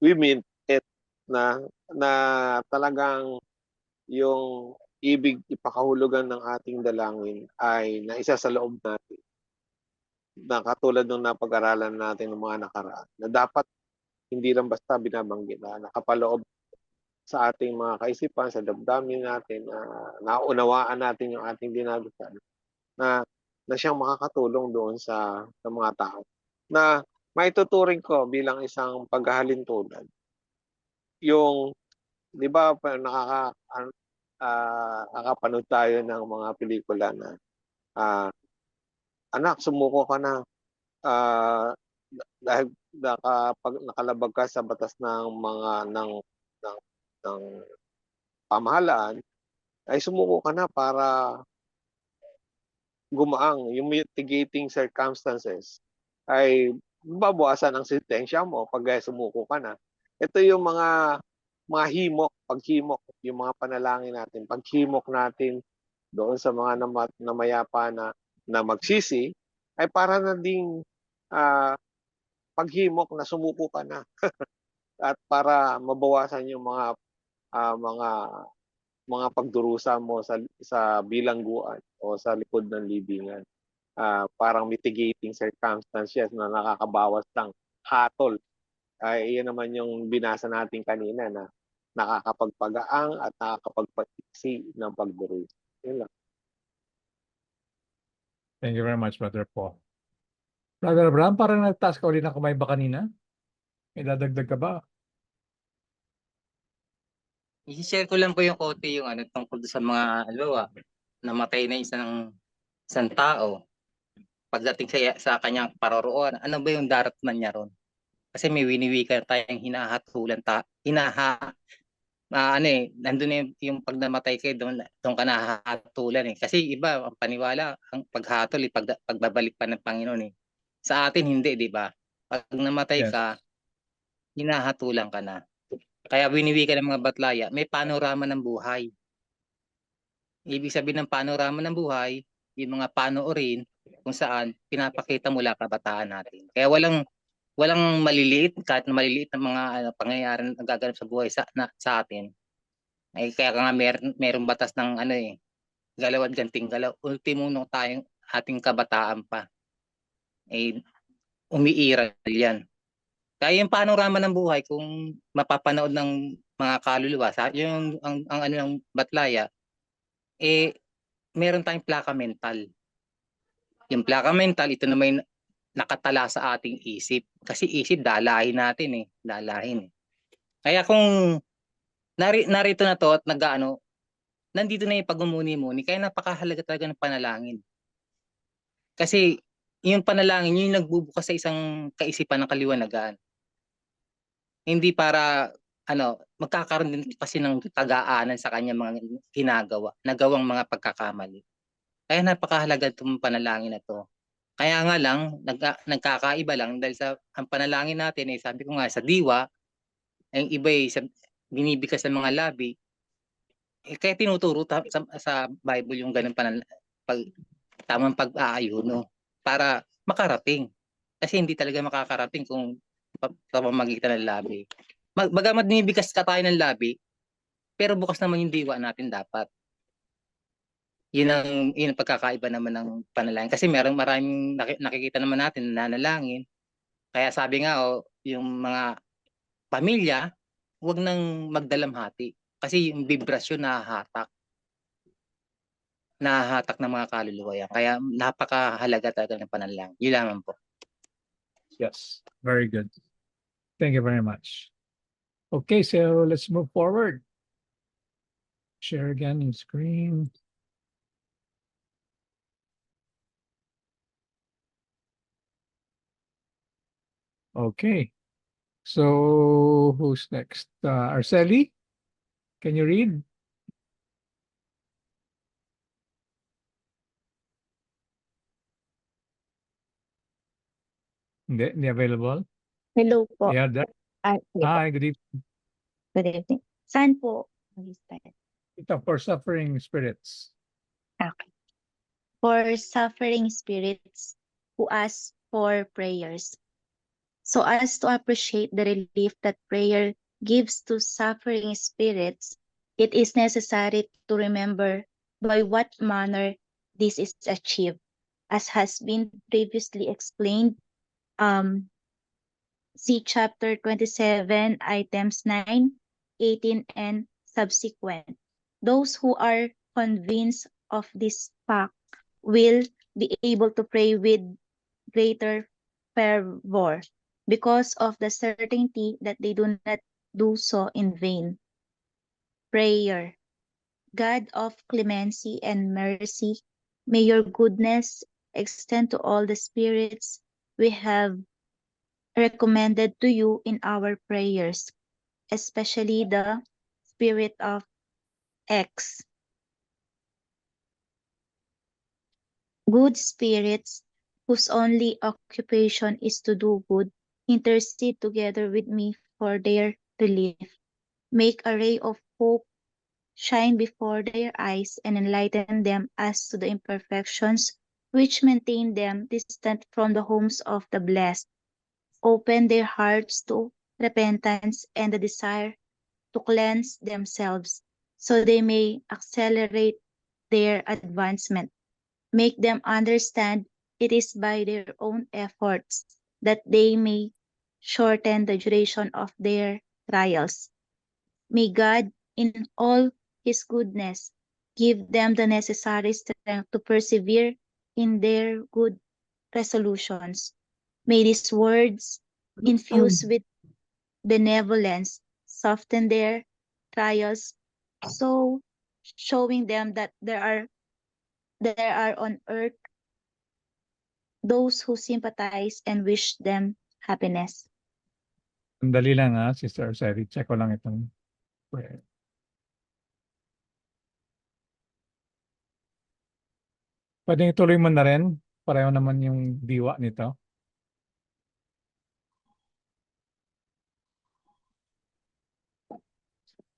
we mean it, na talagang yung ibig ipakahulugan ng ating dalangin ay naisa sa loob natin. Na katulad ng napag-aralan natin ng mga nakaraan, na dapat hindi lang basta binabanggit na nakapaloob sa ating mga kaisipan, sa damdamin natin, naunawaan natin yung ating dinadasal, na siyang makakatulong doon sa mga tao. Na maituturing ko bilang isang paghahalintulad. Yung, di ba, nakapanood tayo ng mga pelikula na Anak, sumuko ka na. Dahil nakalabag ka sa batas ng ng pamahalaan, ay sumuko ka na para gumaang yung mitigating circumstances ay babawasan ang sentensya mo pag sumuko ka na. Ito yung mga paghimok, yung mga panalangin natin, paghimok natin doon sa mga namayapa na magsisi, ay para na ding paghimok na sumuko ka na at para mabawasan yung mga pagdurusa mo sa bilangguan o sa likod ng libingan. Parang mitigating circumstances na nakakabawas ng hatol. Iyan naman yung binasa natin kanina na nakakapagpagaang at nakakapagpatiksi ng pagdurusa. Yun lang. Thank you very much, Brother Paul. Brother Abraham, parang nagtaas ka ulit ng kamay ba kanina? May dadagdag ka ba? I-share ko lang po yung konti yung tungkol sa mga namatay na isang tao. Pagdating sa kanyang paroroonan, ano ba yung daratnan niya ron? Kasi may winiwika tayong hinahatulan, nandun yung pag namatay kayo, doon ka nahahatulan eh. Kasi iba, ang paniwala, ang paghatol, pagbabalik pa ng Panginoon eh. Sa atin, hindi, di ba? Pag namatay Yes. ka, hinahatulan ka na. Kaya winiwika ng mga batlaya, may panorama ng buhay. Ibig sabihin ng panorama ng buhay, yung mga panoorin kung saan pinapakita mula kabataan natin. Kaya walang maliliit, kahit na maliliit na mga pangyayari na gaganap sa buhay sa atin. Ay kaya nga merong batas ng galaw at ganting galaw. Ultimo nung tayong ating kabataan pa. Umiiral yan. Kaya yung panorama ng buhay kung mapapanood ng mga kaluluwa, yung ng batlaya, meron tayong plaka mental. Yung plaka mental, ito naman nakatala sa ating isip. Kasi isip, dalahin natin dalahin. Kaya kung narito na to at nandito na yung pag-umuni-muni, kaya napakahalaga talaga ng panalangin. Kasi yung panalangin, yung nagbubukas sa isang kaisipan ng kaliwanagan. Hindi para magkakaroon din kasi ng tagaanan sa kanya mga nagawang mga pagkakamali. Kaya napakahalaga itong panalangin na to. Kaya nga lang, nagkakaiba lang dahil ang panalangin natin sabi ko nga sa diwa, ang iba binibigkas ng mga labi. Kaya tinuturo sa Bible yung ganun tamang pag-aayuno para makarating. Kasi hindi talaga makakarating kung pamamagitan ng labi. Bagamat binibigkas ka tayo ng labi, pero bukas naman yung diwa natin dapat. Yun ang pagkakaiba naman ng panalangin. Kasi maraming nakikita naman natin na nanalangin. Kaya sabi nga, yung mga pamilya, huwag nang magdalamhati. Kasi yung vibrasyon nahahatak ng mga kaluluwa yan. Kaya napakahalaga talaga ng panalangin. Yun lamang po. Yes. Very good. Thank you very much. Okay, so let's move forward. Share again in screen. Okay. So who's next? Arceli, can you read? Hindi available? Hello po. Yeah, that. Sige po. Hi, good evening. Good evening. Saan po? Mag-start? Ito, for suffering spirits. Okay. For suffering spirits who ask for prayers. So as to appreciate the relief that prayer gives to suffering spirits, it is necessary to remember by what manner this is achieved. As has been previously explained, see chapter 27, items 9, 18, and subsequent. Those who are convinced of this fact will be able to pray with greater fervor because of the certainty that they do not do so in vain. Prayer. God of clemency and mercy, May your goodness extend to all the spirits we have recommended to you in our prayers, especially the spirit of X. Good spirits, whose only occupation is to do good, intercede together with me for their relief. Make a ray of hope shine before their eyes and enlighten them as to the imperfections which maintain them distant from the homes of the blessed. Open their hearts to repentance and the desire to cleanse themselves, so they may accelerate their advancement. Make them understand it is by their own efforts that they may shorten the duration of their trials. May God, in all His goodness, give them the necessary strength to persevere in their good resolutions. May these words, infused with benevolence, soften their trials, so showing them that there are on earth those who sympathize and wish them happiness. Sandali lang Sister Arceli. Check ko lang itong prayer. Pwedeng ituloy mo na rin. Pareho naman yung diwa nito.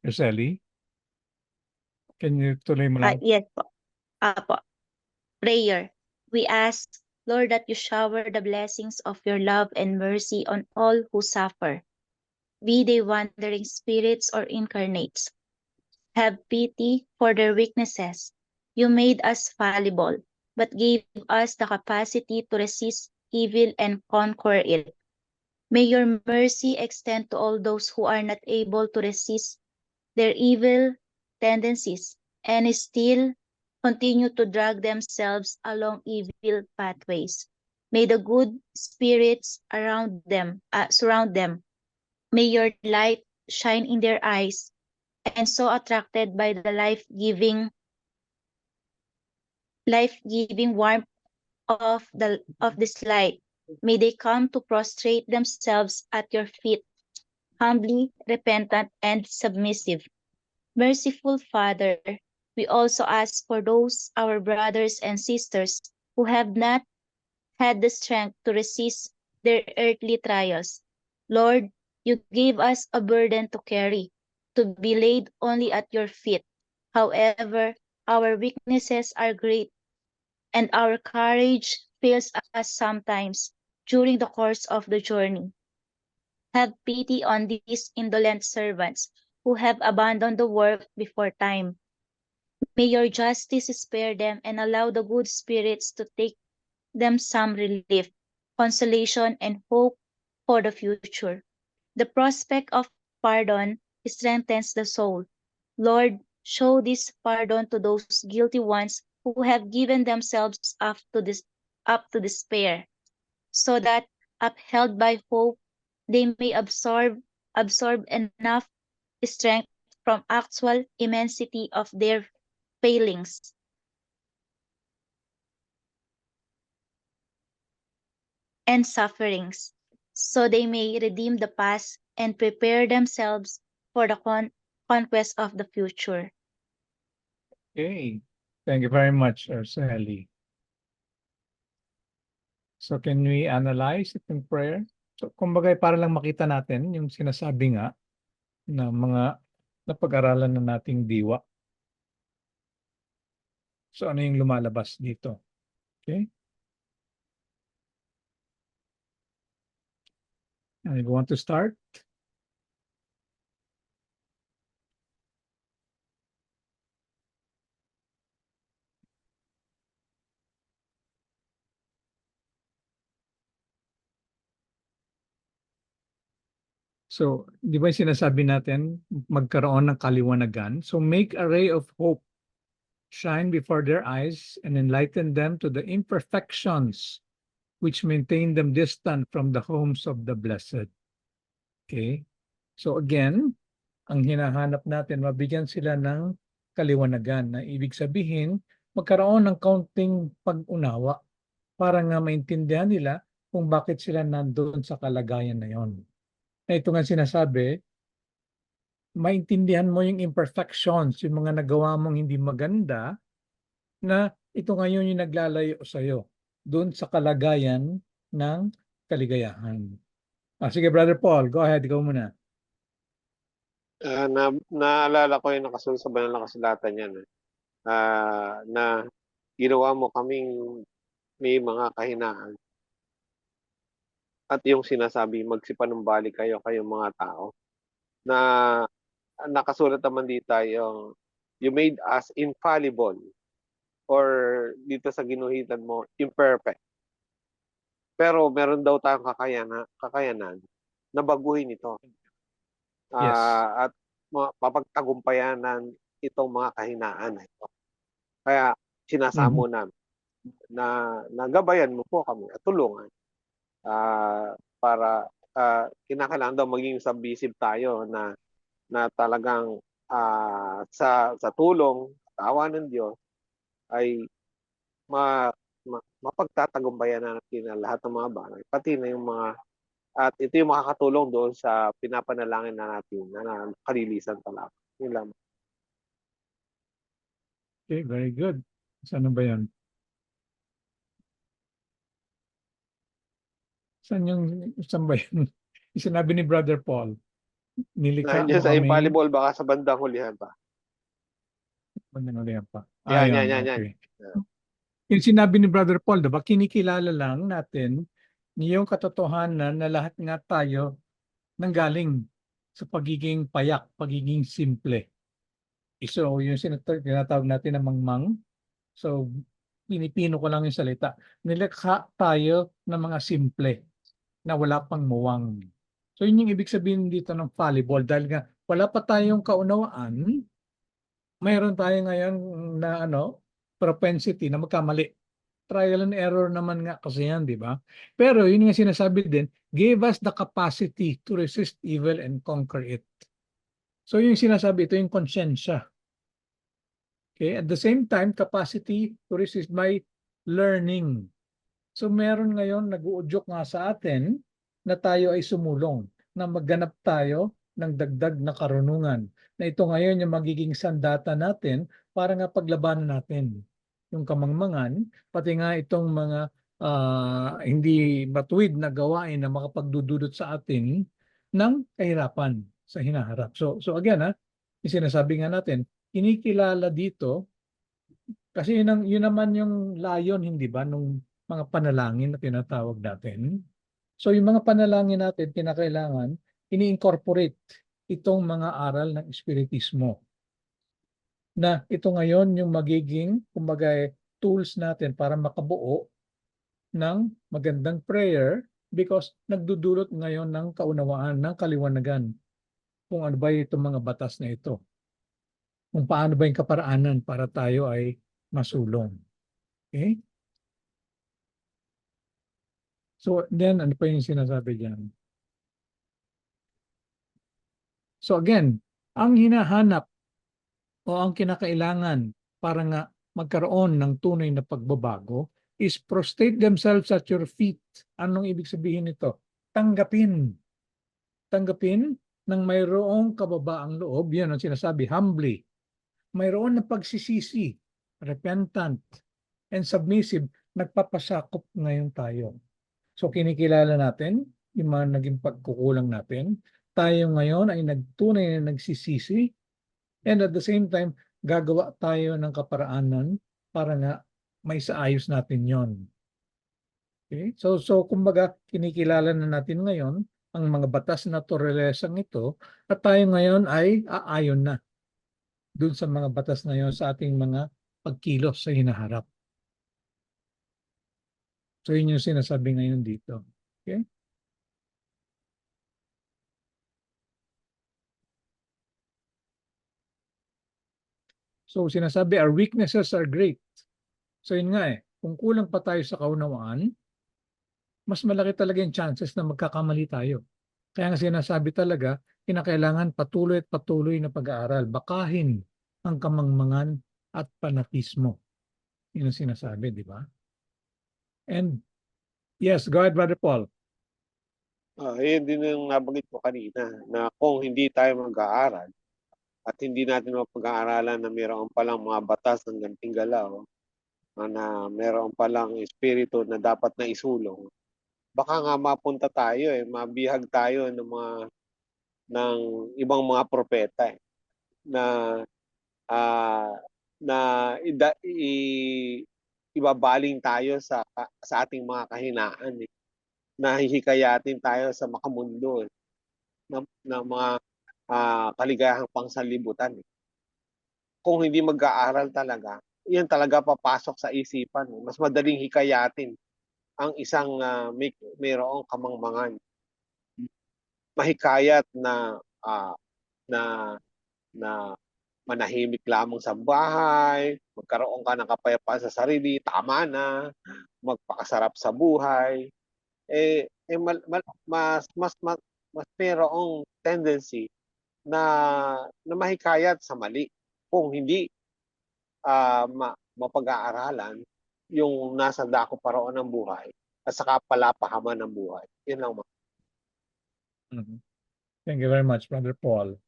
Arceli? Can you tuloy mo lang? Yes po. Apo. Prayer. We ask, Lord, that you shower the blessings of your love and mercy on all who suffer, be they wandering spirits or incarnates. Have pity for their weaknesses. You made us fallible, but gave us the capacity to resist evil and conquer it. May your mercy extend to all those who are not able to resist their evil tendencies and still continue to drag themselves along evil pathways. May the good spirits surround them. May your light shine in their eyes, and so attracted by the life-giving warmth of this light, may they come to prostrate themselves at your feet, humbly, repentant, and submissive. Merciful Father, we also ask for those our brothers and sisters who have not had the strength to resist their earthly trials. Lord, you gave us a burden to carry, to be laid only at your feet. However, our weaknesses are great, and our courage fails us sometimes during the course of the journey. Have pity on these indolent servants who have abandoned the work before time. May your justice spare them and allow the good spirits to take them some relief, consolation, and hope for the future. The prospect of pardon strengthens the soul. Lord, show this pardon to those guilty ones who have given themselves up to despair, so that, upheld by hope, they may absorb enough strength from actual immensity of their failings. And sufferings, so they may redeem the past and prepare themselves for the conquest of the future. Okay. Thank you very much, Arceli. So can we analyze it in prayer? So kumbaga para lang makita natin yung sinasabi nga na mga napag-aralan na nating diwa. So ano yung lumalabas dito? Okay? And you want to start? So, di ba yung sinasabi natin, magkaroon ng kaliwanagan? So, make a ray of hope shine before their eyes and enlighten them to the imperfections which maintain them distant from the homes of the blessed. Okay? So again, ang hinahanap natin, mabigyan sila ng kaliwanagan na ibig sabihin, magkaroon ng kaunting pag-unawa para nga maintindihan nila kung bakit sila nandoon sa kalagayan na yon. Na ito nga sinasabi, maintindihan mo yung imperfections, yung mga nagawa mong hindi maganda, na ito ngayon yung naglalayo sa'yo doon sa kalagayan ng kaligayahan. Sige, Brother Paul, go ahead, ikaw muna. Naalala ko yung nakasunod sa banal na kasulatan yan. Na ginawa mo kaming may mga kahinaan. At yung sinasabi, magsipanumbalik kayong mga tao. Na nakasulat naman dito yung you made us infallible, or dito sa ginuhitan mo, imperfect. Pero meron daw tayong kakayanan na baguhin ito. Yes. At mapagtagumpayanan itong mga kahinaan na ito. Kaya sinasamo namin na gabayan mo po kami at tulungan para kinakailangan daw maging submissive tayo na talagang sa tulong, tawa ng Diyos ay mapagtatagumpayan natin ang lahat ng mga bagay, pati na yung mga, at ito yung makakatulong doon sa pinapanalangin na natin na kalilisan talaga. Yun lang. Okay, very good. Saan ba yan? Saan ba yan? Sinabi ni Brother Paul, nilikha mo Nandiyan sa kami. infallible, baka sa bandang hulihan pa. Bandang hulihan pa. Yan. Okay. Yung sinabi ni Brother Paul, diba, kinikilala lang natin yung katotohanan na lahat nga tayo nanggaling sa pagiging payak, pagiging simple. So, yung tinatawag natin na mangmang. So, pinipino ko lang yung salita. Nilikha tayo ng mga simple na wala pang muwang. So, yun yung ibig sabihin dito ng fallible. Dahil nga, wala pa tayong kaunawaan, mayroon tayo ngayon na propensity na magkamali. Trial and error naman nga kasi yan, di ba? Pero yun nga sinasabi din, gave us the capacity to resist evil and conquer it. So yung sinasabi, ito yung konsensya. Okay? At the same time, capacity to resist by learning. So meron ngayon, nag-uudyok nga sa atin na tayo ay sumulong, na magganap tayo ng dagdag na karunungan. Na ito ngayon yung magiging sandata natin para nga paglabanan natin yung kamangmangan, pati nga itong mga hindi matuwid na gawain na makapagdudulot sa atin ng kahirapan sa hinaharap. So again, yung sinasabi nga natin, kinikilala dito kasi yun naman yung layon, hindi ba, nung mga panalangin na tinatawag natin. So yung mga panalangin natin, kinakailangan ini-incorporate itong mga aral ng Espiritismo. Na ito ngayon yung magiging, kumbaga, tools natin para makabuo ng magandang prayer because nagdudulot ngayon ng kaunawaan, ng kaliwanagan kung ano ba itong mga batas na ito. Kung paano ba yung kaparaanan para tayo ay masulong. Okay? So then, ano pa yung sinasabi dyan? So again, ang hinahanap o ang kinakailangan para nga magkaroon ng tunay na pagbabago is prostrate themselves at your feet. Anong ibig sabihin nito? Tanggapin. Tanggapin ng mayroong kababaang loob, yan ang sinasabi, humbly. Mayroon na pagsisisi, repentant, and submissive, nagpapasakop ngayon tayo. So kinikilala natin yung mga naging pagkukulang natin. Tayo ngayon ay nagtunay na nagsisisi, and at the same time, gagawa tayo ng kaparaanan para nga may saayos natin yon. Okay? So kumbaga, kinikilala na natin ngayon ang mga batas na naturalesang ito at tayo ngayon ay aayon na dun sa mga batas na yon sa ating mga pagkilos sa hinaharap. So yun yung sinasabi ngayon dito. Okay? So sinasabi, our weaknesses are great. So yun nga kung kulang pa tayo sa kaunawaan, mas malaki talaga yung chances na magkakamali tayo. Kaya nga sinasabi talaga, kinakailangan patuloy at patuloy na pag-aaral. Bakahin ang kamangmangan at fanatismo. Yun ang sinasabi, di ba? And yes, go ahead, Brother Paul. Yun din yung nabanggit ko kanina na kung hindi tayo mag-aaral at hindi natin mapag-aaralan na mayroon palang mga batas ng ganting galaw, na mayroon palang espiritu na dapat na isulong, baka nga mapunta tayo mabihag tayo ng ibang mga propeta na ah, na ibabaling tayo sa ating mga kahinaan na hihikayatin tayo sa makamundo na mga kaligayahang pangsanlibutan. Kung hindi mag-aaral talaga, yan talaga papasok sa isipan. Mas madaling hikayatin ang isang mayroong kamangmangan. Mahikayat na na manahimik lamang sa bahay, magkaroon ka ng kapayapaan sa sarili, tama na, magpakasarap sa buhay. Mas mayroong tendency na mahikayat sa mali kung hindi mapag-aaralan yung nasa dako paroon ng buhay at saka palapahaman ng buhay. Yun lang. Thank you very much, Brother Paul.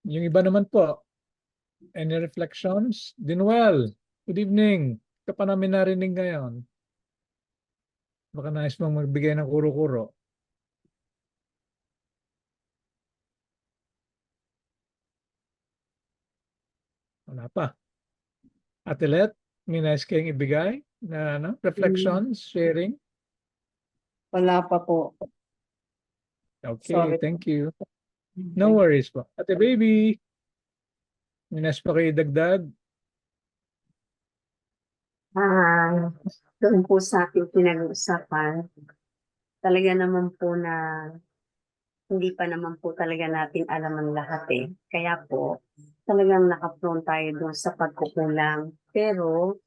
Yung iba naman po, any reflections? Dinuel, good evening. Ito pa namin narinig ngayon. Baka nais mong magbigay ng kuro-kuro. Wala pa. Ate Let, may nais kayong ibigay na reflections, sharing? Wala pa po. Okay, Sorry. thank you. No worries po. Ate Baby, may nais pa kayo idagdag? Doon po sa ating pinag-uusapan, talaga naman po na hindi pa naman po talaga natin alam ang lahat Kaya po, talagang nakaprone tayo doon sa pagkukulang. Pero,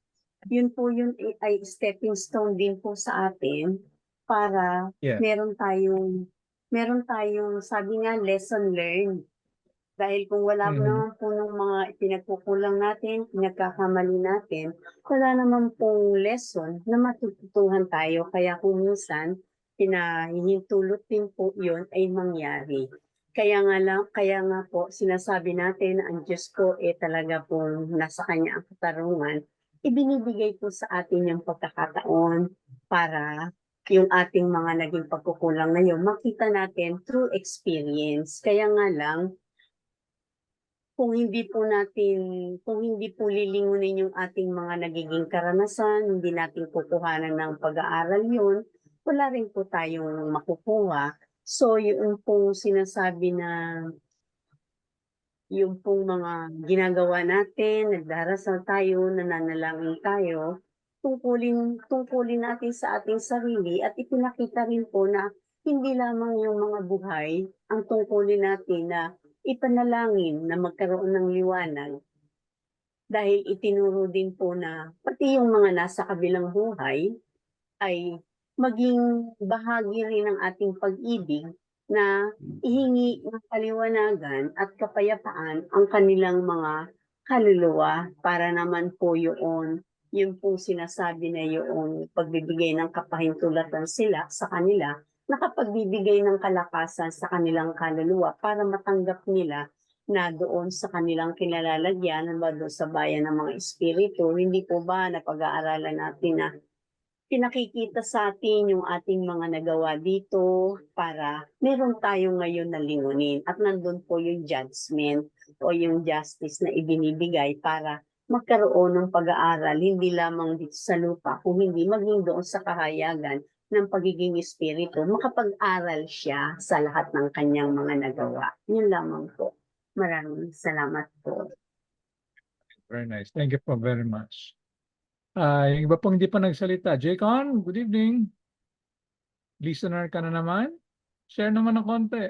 yun po yun ay stepping stone din po sa atin para Yeah. meron tayong sabi nga lesson learned. Dahil kung wala naman po ng mga pinagkukulang natin, pinagkakamali natin, wala naman pong lesson na matututuhan tayo. Kaya kung minsan, pinahihintulot din po yun ay mangyari. Kaya nga po, sinasabi natin na ang Diyos po talaga pong nasa Kanya ang katarungan, ibinibigay po sa atin yung pagkakataon para yung ating mga naging pagkukulang na yun, makita natin through experience. Kaya nga lang, kung hindi po lilingunin yung ating mga nagiging karanasan, hindi natin kukuhanan ng pag-aaral yun, wala rin po tayong makukuha. So, yung pong sinasabi na yung pong mga ginagawa natin, nagdarasal tayo, nananalangin tayo, tungkulin natin sa ating sarili at ipinakita rin po na hindi lamang yung mga buhay ang tungkulin natin na ipanalangin na magkaroon ng liwanag. Dahil itinuro din po na pati yung mga nasa kabilang buhay ay maging bahagi rin ng ating pag-ibig na ihingi ng kaliwanagan at kapayapaan ang kanilang mga kaluluwa para naman po yung pong sinasabi na yung pagbibigay ng kapahintulatan sila sa kanila, nakapagbibigay ng kalakasan sa kanilang kaluluwa para matanggap nila na doon sa kanilang kinalalagyan, doon sa bayan ng mga espiritu, hindi po ba napag-aaralan natin na pinakikita sa atin yung ating mga nagawa dito para meron tayo ngayon na lingunin at nandun po yung judgment o yung justice na ibinibigay para magkaroon ng pag-aaral hindi lamang dito sa lupa kung hindi maging doon sa kahayagan ng pagiging espiritu, makapag-aral siya sa lahat ng kanyang mga nagawa. Yun lamang po. Maraming salamat po. Very nice. Thank you po very much. Yung iba pong hindi pa nagsalita. Jaycon, good evening. Listener ka na naman? Share naman ng konti.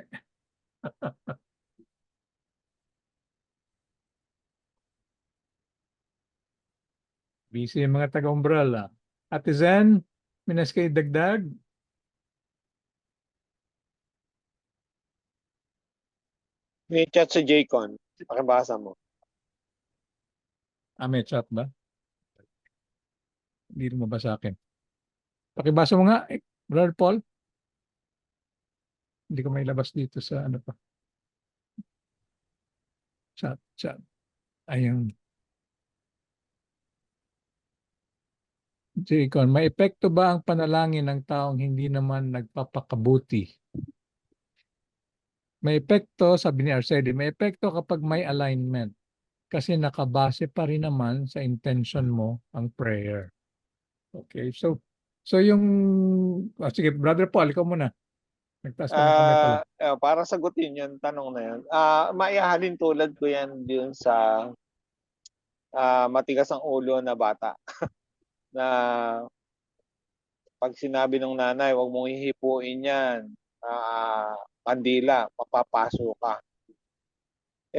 Busy yung mga taga-umbrella. Ate Zen, minas kayo dagdag? May chat sa Jaycon. Pakibasa mo. May chat ba? Hindi lumabas sa akin. Pakibasa mo nga, Brother Paul. Hindi ko may labas dito sa ano pa. Chat. Ayun. Jaycon, may epekto ba ang panalangin ng taong hindi naman nagpapakabuti? May epekto, sabi ni Arcedi, may epekto kapag may alignment. Kasi nakabase pa rin naman sa intention mo ang prayer. Okay, so yung, sige, Brother Paul, ikaw muna. Nagtaas ka ng kamay pala. Para sagutin yung tanong na yun, maihalin tulad ko yan dun sa matigas ang ulo na bata. Na pag sinabi ng nanay, huwag mong hihipuin yan, kandila, mapapaso ka.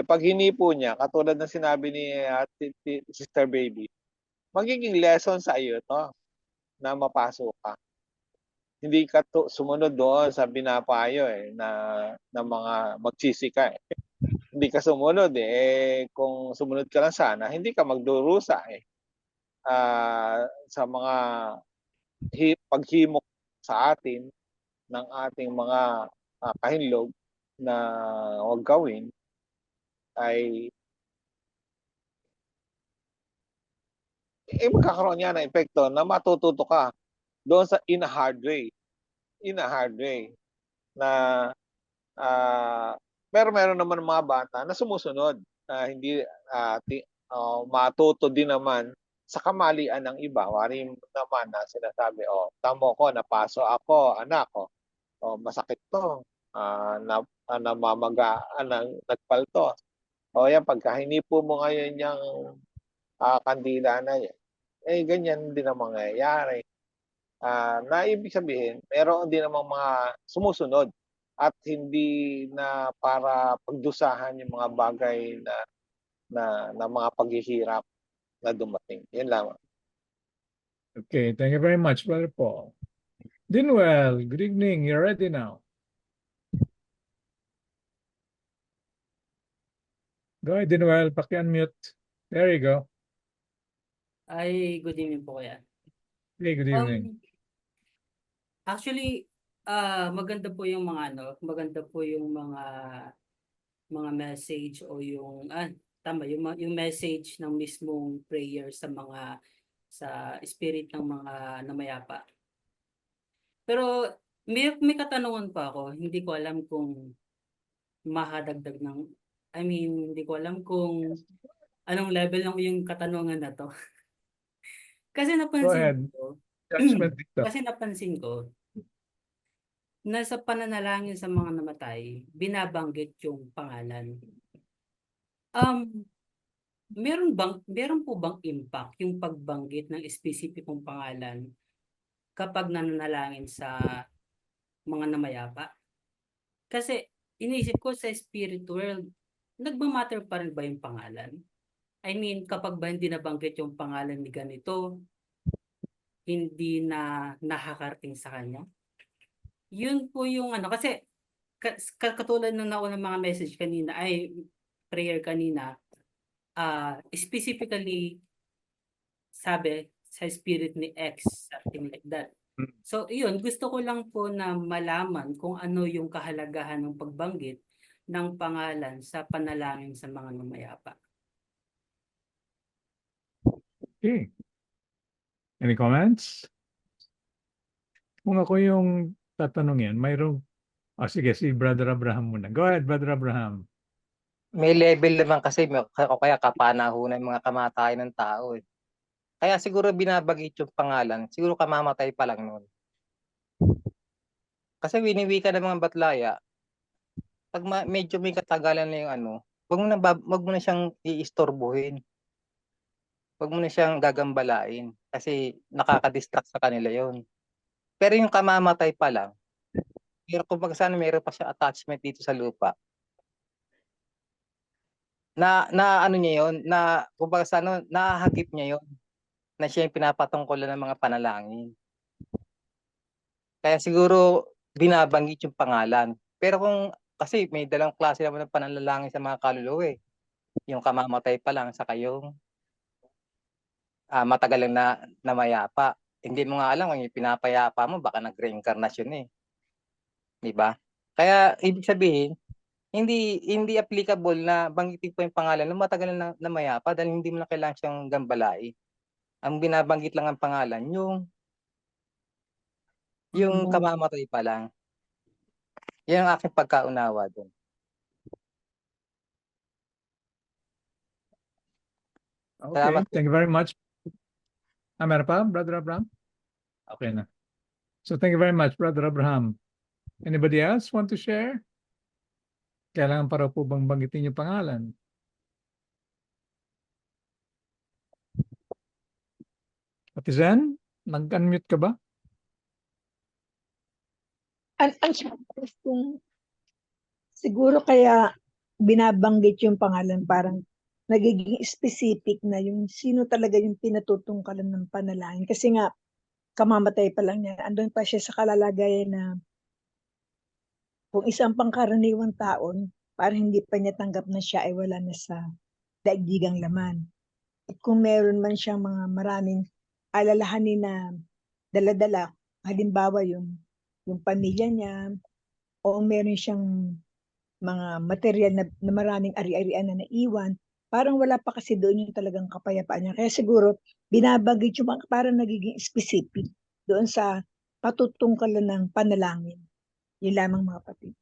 Pag hinipo niya, katulad ng sinabi ni Sister Baby, magiging lesson sa iyo to na mapasok ka. Hindi ka sumunod doon sa binapayo na mga magsisika . Hindi ka sumunod kung sumunod ka lang sana, hindi ka magdurusa sa mga paghimok sa atin ng ating mga kahinlog na huwag gawin ay magkakaroon niya ng epekto na matututo ka doon sa in a hard way na pero meron naman mga bata na sumusunod, hindi matuto din naman sa kamalian ng iba. Wari naman na sinasabi, tamo ko, napaso ako, anak ko, masakit to, namamaga, nagpalto. Yan, pagka hinipo mo ngayon yung kandila na yan, ganyan din ang mangyayari. Na ibig sabihin, meron din namang mga sumusunod at hindi na para pagdusahan yung mga bagay na mga paghihirap na dumating. Yan lamang. Okay, thank you very much, Brother Paul. Dinwell, good evening. You're ready now. Go ahead, Dinwell. Paki-unmute. There you go. Ay, good evening po kaya. Hey, good evening. Actually, maganda po yung maganda po yung mga message o yung tama yung message ng mismong prayer sa spirit ng mga namayapa. Pero may katanungan pa ako, hindi ko alam kung mahadagdag hindi ko alam kung anong level ng yung katanungan na to. Kasi napansin ko, na sa pananalangin sa mga namatay, binabanggit yung pangalan. Meron po bang impact yung pagbanggit ng espesipikong pangalan kapag nananalangin sa mga namayapa? Kasi iniisip ko sa spirit world, nagmamatter pa rin ba yung pangalan? I mean, kapag ba hindi nabanggit yung pangalan ni ganito, hindi na nakakarating sa kanya? Yun po yung kasi katulad ng naunang mga message kanina, prayer kanina, specifically sabi sa spirit ni X, something like that. So, yun, gusto ko lang po na malaman kung ano yung kahalagahan ng pagbanggit ng pangalan sa panalangin sa mga namayapa. Okay. Any comments? Kung ako yung tatanungin, mayroong, sige, si Brother Abraham muna. Go ahead, Brother Abraham. May level naman kasi o kaya kapanahunan ng mga kamatayan ng tao . Kaya siguro binabagit yung pangalan, siguro kamamatay pa lang noon. Kasi winiwika ng mga batlaya, pag medyo may katagalan na yung wag mo na siyang iistorbohin. Wag mo na siyang gagambalain kasi nakaka-distract sa kanila yon. Pero yung kamamatay pa lang, pero kung sana meron pa siya attachment dito sa lupa, na niya yon, na kumbaga sana nahahagip niya yon, na siya yung pinapatungkulan ng mga panalangin. Kaya siguro binabanggit yung pangalan. Pero kasi may dalang klase naman ng pananalangin sa mga kaluluwa . Yung kamamatay pa lang sa kayong matagal lang na namayapa. Hindi mo nga alam kung yung pinapayapa mo, baka nag-reincarnation eh. Di ba? Kaya, ibig sabihin, hindi applicable na banggitin po yung pangalan ng matagal na namayapa dahil hindi mo na kailangan siyang gambalain. Ang binabanggit lang ang pangalan, yung kamamatay pa lang. Yan ang aking pagkaunawa doon. Okay, Salamat po. thank you very much. Meron pa, Brother Abraham? Okay na. So thank you very much, Brother Abraham. Anybody else want to share? Kailangan para po bang banggitin yung pangalan? Ate Zen, nag-unmute ka ba? Ang challenge kung siguro kaya binabanggit yung pangalan parang nagiging specific na yung sino talaga yung pinatutungkalan ng panalangin. Kasi nga, kamamatay pa lang niya. Andun pa siya sa kalalagayan na kung isang pangkaraniwang taon, parang hindi pa niya tanggap na siya ay wala na sa daigdigang laman. At kung meron man siyang mga maraming alalahanin na dala-dala, halimbawa yung pamilya niya, o meron siyang mga material na maraming ari-arian na naiwan, parang wala pa kasi doon yung talagang kapayapaan niya. Kaya siguro, binabagay yung parang nagiging specific doon sa patutungkalan ng panalangin. Yun lamang mga kapatid.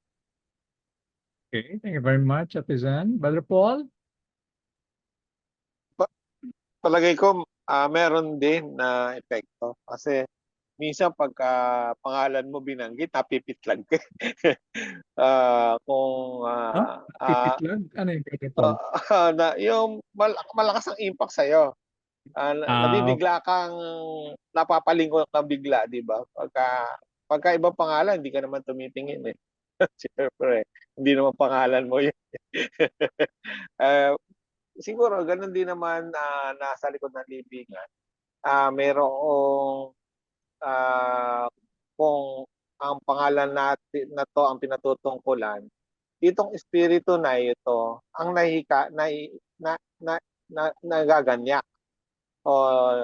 Okay, thank you very much, Ate Zen. Brother Paul? Palagay ko, meron din na epekto. Kasi minsan pagka pangalan mo binanggit, napipit lang ka. Kung Pipitlag? Ano yung Brother Paul? yung malakas ang impact sa'yo. Nabibigla kang napapalingon kang bigla, di ba? Pagka ibang pangalan, hindi ka naman tumitingin eh. Siyempre, hindi naman pangalan mo yun. Siguro, ganun din naman nasa likod ng libingan. Merong kung ang pangalan natin na to ang pinatutungkulan, itong espiritu na ito ang nagaganyak o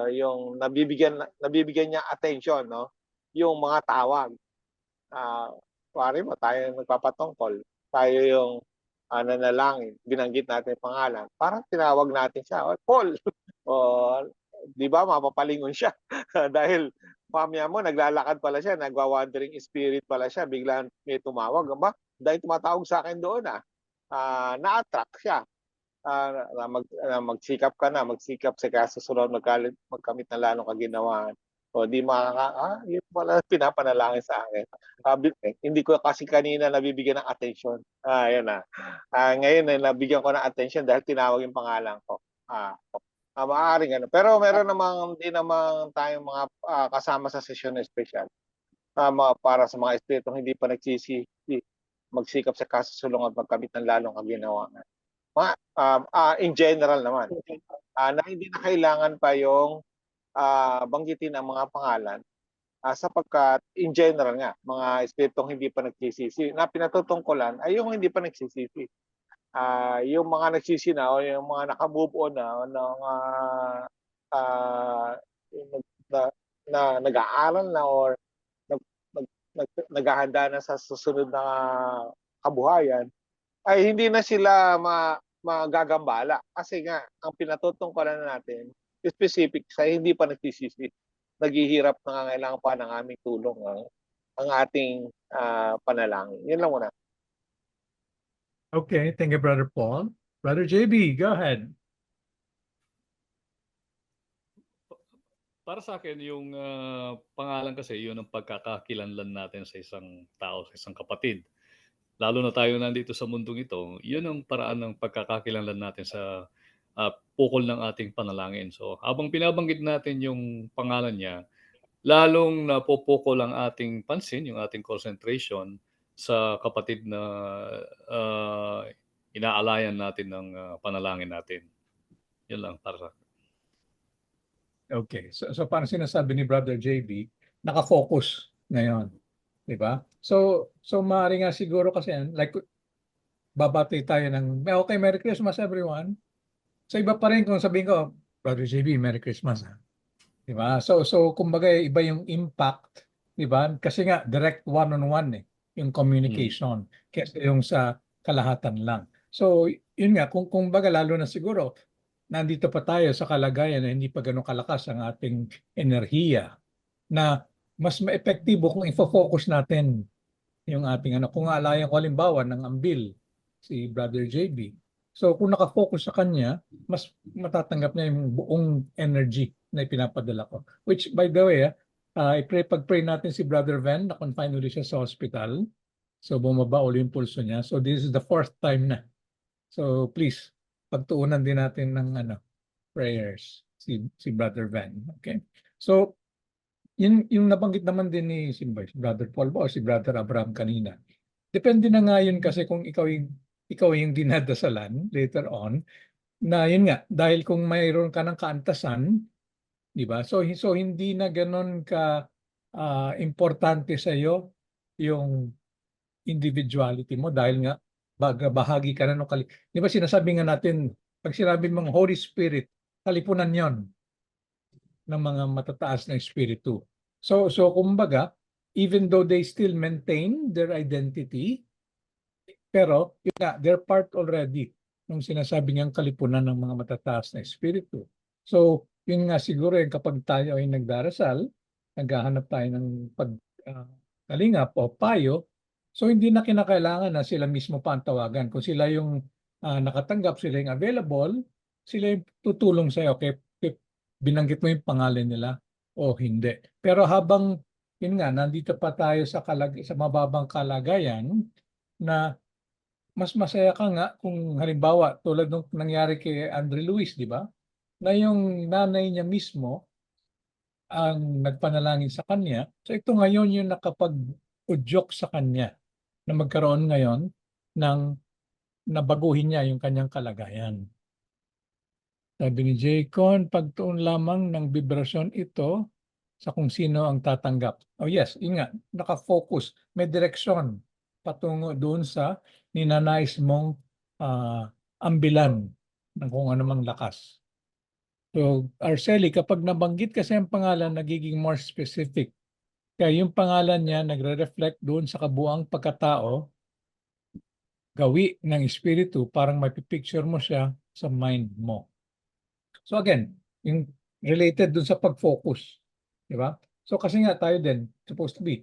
yung nabibigyan niya attention, no? Yung mga tawag. Pare mo, tayo nagpapatungkol. Tayo yung nanalangin. Binanggit natin yung pangalan. Parang tinawag natin siya. Paul! Di ba, mapapalingon siya. Dahil mamaya mo, naglalakad pala siya, nagwa-wandering spirit pala siya, biglang may tumawag. Ba? Dahil tumatawag sa akin doon, na-attract siya. Magsikap ka na, magsikap sa kasusunod, magkamit na lalong kaginawaan. O di yun pala pinapanalangin sa akin. Hindi ko kasi kanina nabibigyan ng attention. Yan na. Ngayon, nabigyan ko ng attention dahil tinawag yung pangalan ko. Maaaring ano. Pero meron namang di namang tayong mga kasama sa session na special. Para sa mga espiritong hindi pa nagsisisi, magsikap sa kasusulong at magkamit ng lalong kaginawaan. In general naman, na hindi na kailangan pa yung banggitin ang mga pangalan sapagkat in general nga, mga espiritong hindi pa nagsisisi, na pinatutungkulan ay yung hindi pa nagsisisi. Yung mga nagsisina o yung mga nakamove on na nag-aaral na or naghahanda na sa susunod na kabuhayan, ay hindi na sila magagambala. Kasi nga, ang pinatutungkulan natin, specific sa hindi pa nagsisisi, naghihirap, nangangailangan pa ng aming tulong ang ating panalangin. Yun lang muna. Okay, thank you, Brother Paul. Brother JB, go ahead. Para sa akin, yung pangalan kasi, yun ang pagkakakilanlan natin sa isang tao, sa isang kapatid. Lalo na tayo nandito sa mundong ito, yun ang paraan ng pagkakakilanlan natin sa pukol ng ating panalangin. So, habang binabanggit natin yung pangalan niya, lalong napupukol ang ating pansin, yung ating concentration sa kapatid na inaalayan natin ng panalangin natin. Yun lang para sa akin. Okay, so parang sinasabi ni Brother JB, nakafocus ngayon, di ba? So maaari nga siguro kasi like babati tayo ng okay, Merry Christmas everyone. So iba pa rin kung sabihin ko Brother JB, Merry Christmas. Di ba? So kumbaga iba yung impact, di ba? Kasi nga direct one-on-one yung communication kaysa yung sa kalahatan lang. So yun nga, kung baga lalo na siguro nandito pa tayo sa kalagayan na hindi pa ganun kalakas ang ating enerhiya, na mas maepektibo kung ifo-focus natin yung ating kung aalayan ko halimbawa ng ambil si Brother JB. So kung nakafocus sa kanya, mas matatanggap niya yung buong energy na ipinapadala ko. Which by the way, pag-pray natin si Brother Van, na-confine ulit siya sa hospital. So bumaba ulit yung pulso niya. So this is the 4th time na. So please, pagtuunan din natin ng prayers si Brother Van. Okay? So yung nabanggit naman din ni si Brother Paul ba o si Brother Abraham kanina. Depende na nga yun kasi kung ikaw yung dinadasalan later on, na yun nga, dahil kung mayroon ka ng kaantasan, di ba? So hindi na ganoon ka importante sa iyo yung individuality mo dahil nga bahagi ka na ng di ba sinasabi nga natin, pag sinabi mong Holy Spirit, kalipunan yon ng mga matataas na espiritu. So kumbaga, even though they still maintain their identity, pero yun nga, they're part already ng sinasabi niyang kalipunan ng mga matataas na espiritu. So yun nga siguro yung kapag tayo ay nagdarasal, naghahanap tayo ng kalingap o payo, so hindi na kinakailangan na sila mismo pa ang tawagan. Kung sila yung nakatanggap, sila yung available, sila yung tutulong sa'yo. Okay, binanggit mo yung pangalan nila o hindi. Pero habang yun nga, nandito pa tayo sa mababang kalagayan na mas masaya ka nga kung halimbawa tulad nung nangyari kay Andre Luis, di ba? Na yung nanay niya mismo ang nagpanalangin sa kanya. So ito ngayon yung nakapag-udyok sa kanya na magkaroon ngayon ng nabaguhin niya yung kanyang kalagayan. Sabi ni Jaycon, pagtuon lamang ng vibrasyon ito sa kung sino ang tatanggap. Oh yes, yun nga, nakafocus, may direksyon patungo doon sa ninanais mong ambilan ng kung anumang lakas. So, Arceli, kapag nabanggit kasi ang pangalan, nagiging more specific. Kaya yung pangalan niya nagre-reflect doon sa kabuang pagkatao, gawi ng espiritu, parang mapipicture mo siya sa mind mo. So again, yung related dun sa pag-focus. Di ba? So kasi nga tayo din, supposed to be.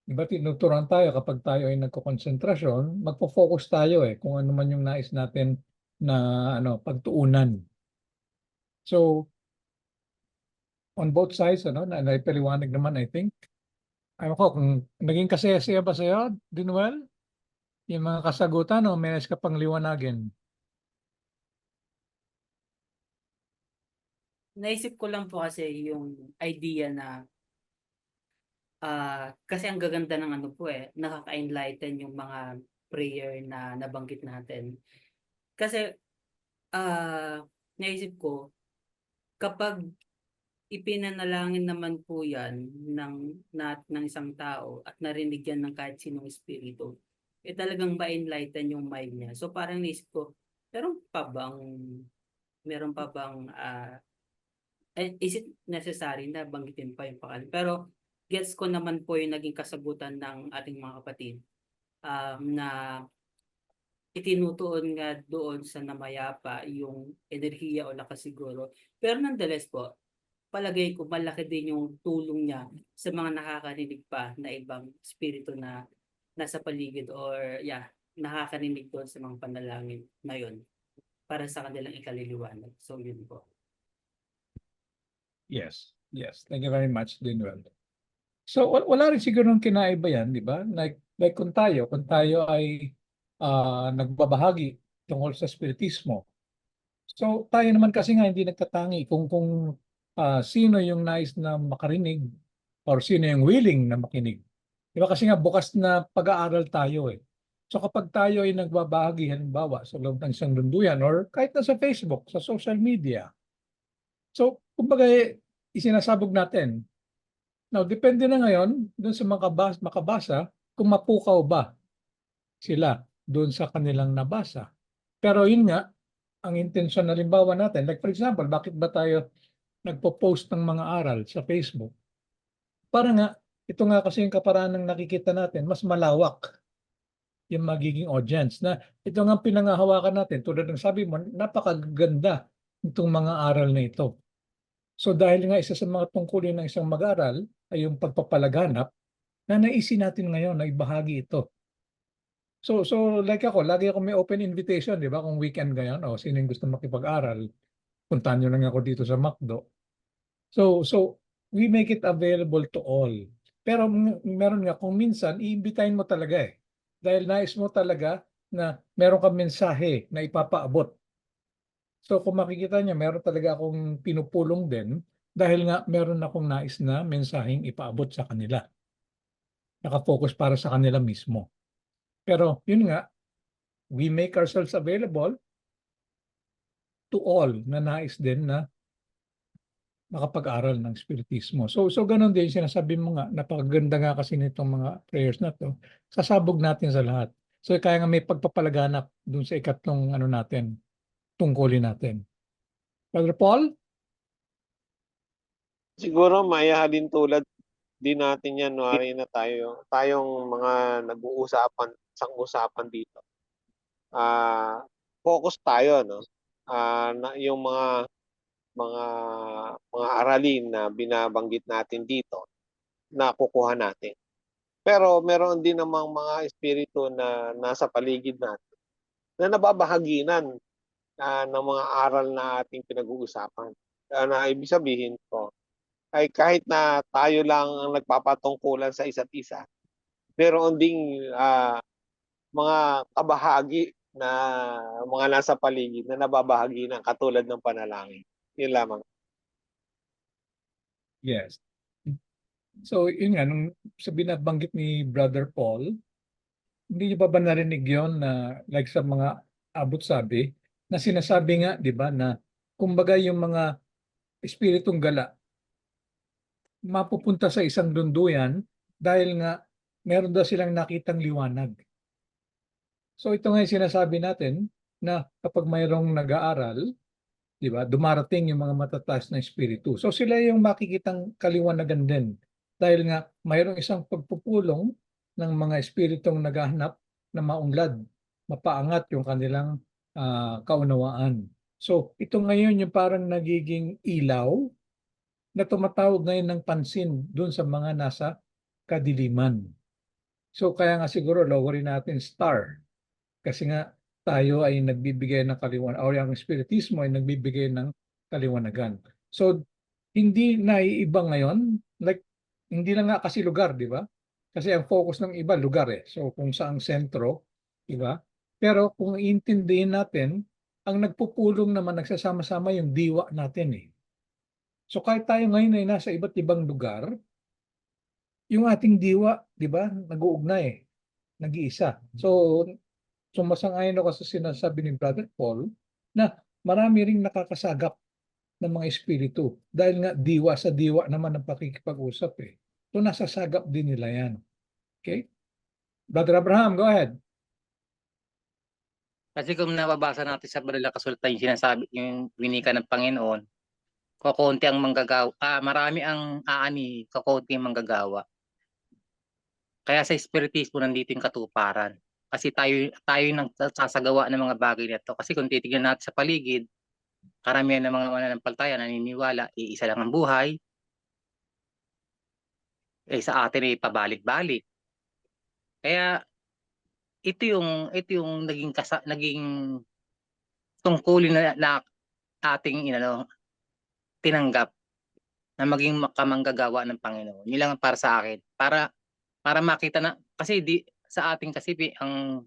Di ba tinuturuan tayo kapag tayo ay nagkokonsentrasyon, magpo-focus tayo kung ano man yung nais natin na pagtuunan. So, on both sides, na naipaliwanag naman, I think. Ayaw ko, kung naging kasaya-saya ba sa'yo, Dinuel? Yung mga kasagutan o may nais ka pang liwanagin? Naisip ko lang po kasi yung idea na kasi ang gaganda ng nakaka-enlighten yung mga prayer na nabanggit natin. Kasi naisip ko, kapag ipinanalangin naman po yan ng isang tao at narinig yan ng kahit sinong espiritu, talagang ma-enlighten yung mind niya. So parang naisip ko, meron pa bang is it necessary na banggitin pa yung pangalan? Pero gets ko naman po yung naging kasagutan ng ating mga kapatid na itinutuon nga doon sa namayapa yung enerhiya o lakas siguro. Pero nonetheless po, palagay ko malaki din yung tulong niya sa mga nakakarinig pa na ibang espiritu na nasa paligid or nakakarinig doon sa mga panalangin na yun para sa kanilang ikaliliwanag. So yun po. Yes. Thank you very much, Dinuel. So wala rin siguro ng kinaiba yan, di ba? Like kung tayo ay nagbabahagi tungkol sa spiritismo. So tayo naman kasi nga hindi nagtatangi kung sino yung nais na makarinig or sino yung willing na makinig. Di ba kasi nga bukas na pag-aaral tayo So kapag tayo ay nagbabahagi halimbawa sa loob ng isang lunduyan or kahit na sa Facebook, sa social media. So kumbaga isinasabog natin. Now depende na ngayon doon sa makabasa kung mapukaw ba sila doon sa kanilang nabasa. Pero yun nga, ang intensyon halimbawa natin, like for example, bakit ba tayo nagpo-post ng mga aral sa Facebook? Para nga, ito nga kasi yung kaparaan ng nakikita natin, mas malawak yung magiging audience na ito nga pinangahawakan natin. Tulad ng sabi mo, napakaganda itong mga aral na ito. So dahil nga isa sa mga tungkulin ng isang mag-aral ay yung pagpapalaganap, na naisin natin ngayon na ibahagi ito. So like ako, lagi ako may open invitation, di ba? Kung weekend ngayon, o sino yung gusto makipag-aral, puntahan nyo lang ako dito sa McDo. So we make it available to all. Pero meron nga, kung minsan, iimbitahin mo talaga eh. Dahil nais mo talaga na meron kang mensahe na ipapaabot. So kung makikita niyo, meron talaga akong pinupulong din dahil nga meron akong nais na mensaheng ipaabot sa kanila. Nakafocus para sa kanila mismo. Pero yun nga, we make ourselves available to all na nais din na makapag-aral ng Spiritismo. So ganun din, sinasabi mo nga, napakaganda nga kasi nitong mga prayers na to, sasabog natin sa lahat. So kaya nga may pagpapalaganap dun sa ikatlong natin, tungkulin natin. Brother Paul? Siguro maihalin tulad din natin yan, wari na tayong mga nag-uusapan, isang usapan dito. Focus tayo, no? Na yung mga aralin na binabanggit natin dito na kukuha natin. Pero meron din namang mga espiritu na nasa paligid natin na nababahaginan ng mga aral na ating pinag-uusapan. Na ibig sabihin ko, ay kahit na tayo lang ang nagpapatungkulan sa isa't isa, meron ding mga kabahagi na mga nasa paligid na nababahagi ng katulad ng panalangin. Yun lamang. Yes. So yun nga, nung sa binabanggit ni Brother Paul, hindi niyo pa ba narinig yun na like sa mga abot-sabi, na sinasabi nga, di ba, na kumbaga yung mga espiritong gala, mapupunta sa isang dunduyan dahil nga meron daw silang nakitang liwanag. So ito nga yung sinasabi natin na kapag mayroong nag-aaral, di ba, dumarating yung mga matataas na espiritu. So sila yung makikitang kaliwanagan din dahil nga mayroong isang pagpupulong ng mga espiritong naghahanap na maunlad, mapaangat yung kanilang kaunawaan. So ito ngayon yung parang nagiging ilaw na tumatawag ngayon ng pansin doon sa mga nasa kadiliman. So kaya nga siguro lowerin natin star kasi nga tayo ay nagbibigay ng kaliwanagan o yung spiritismo ay nagbibigay ng kaliwanagan. So hindi naiiba ngayon, like hindi lang nga kasi lugar, di ba? Kasi ang focus ng iba lugar eh. So kung saang sentro, di ba? Pero kung iintindihin natin, ang nagpupulong naman nagsasama-sama yung diwa natin eh. So kahit tayo ngayon ay nasa iba't ibang lugar, yung ating diwa, di ba, nag-uugnay, nag-iisa. So sumasang-ayon ako sa sinasabi ni Brother Paul na marami ring nakakasagap ng mga espiritu dahil nga diwa sa diwa naman ang pakikipag-usap eh. So nasasagap din nila yan. Okay? Brother Abraham, go ahead. Kasi kung nababasa natin sa banal na kasulatan yung sinasabi, yung winika ng Panginoon, kukunti ang manggagawa, marami ang aani, kukunti ang manggagawa. Kaya sa espiritismo nandito yung katuparan. Kasi tayo yung nagsasagawa ng mga bagay nito. Kasi kung titignan natin sa paligid, karamihan ng mga mananampalataya naniniwala, iisa lang ang buhay. Sa atin ay pabalik-balik. Kaya ito yung naging tungkulin na ating tinanggap na maging kamanggagawa ng Panginoon. Yun lang para sa akin. Para makita na kasi sa ating kasipi ang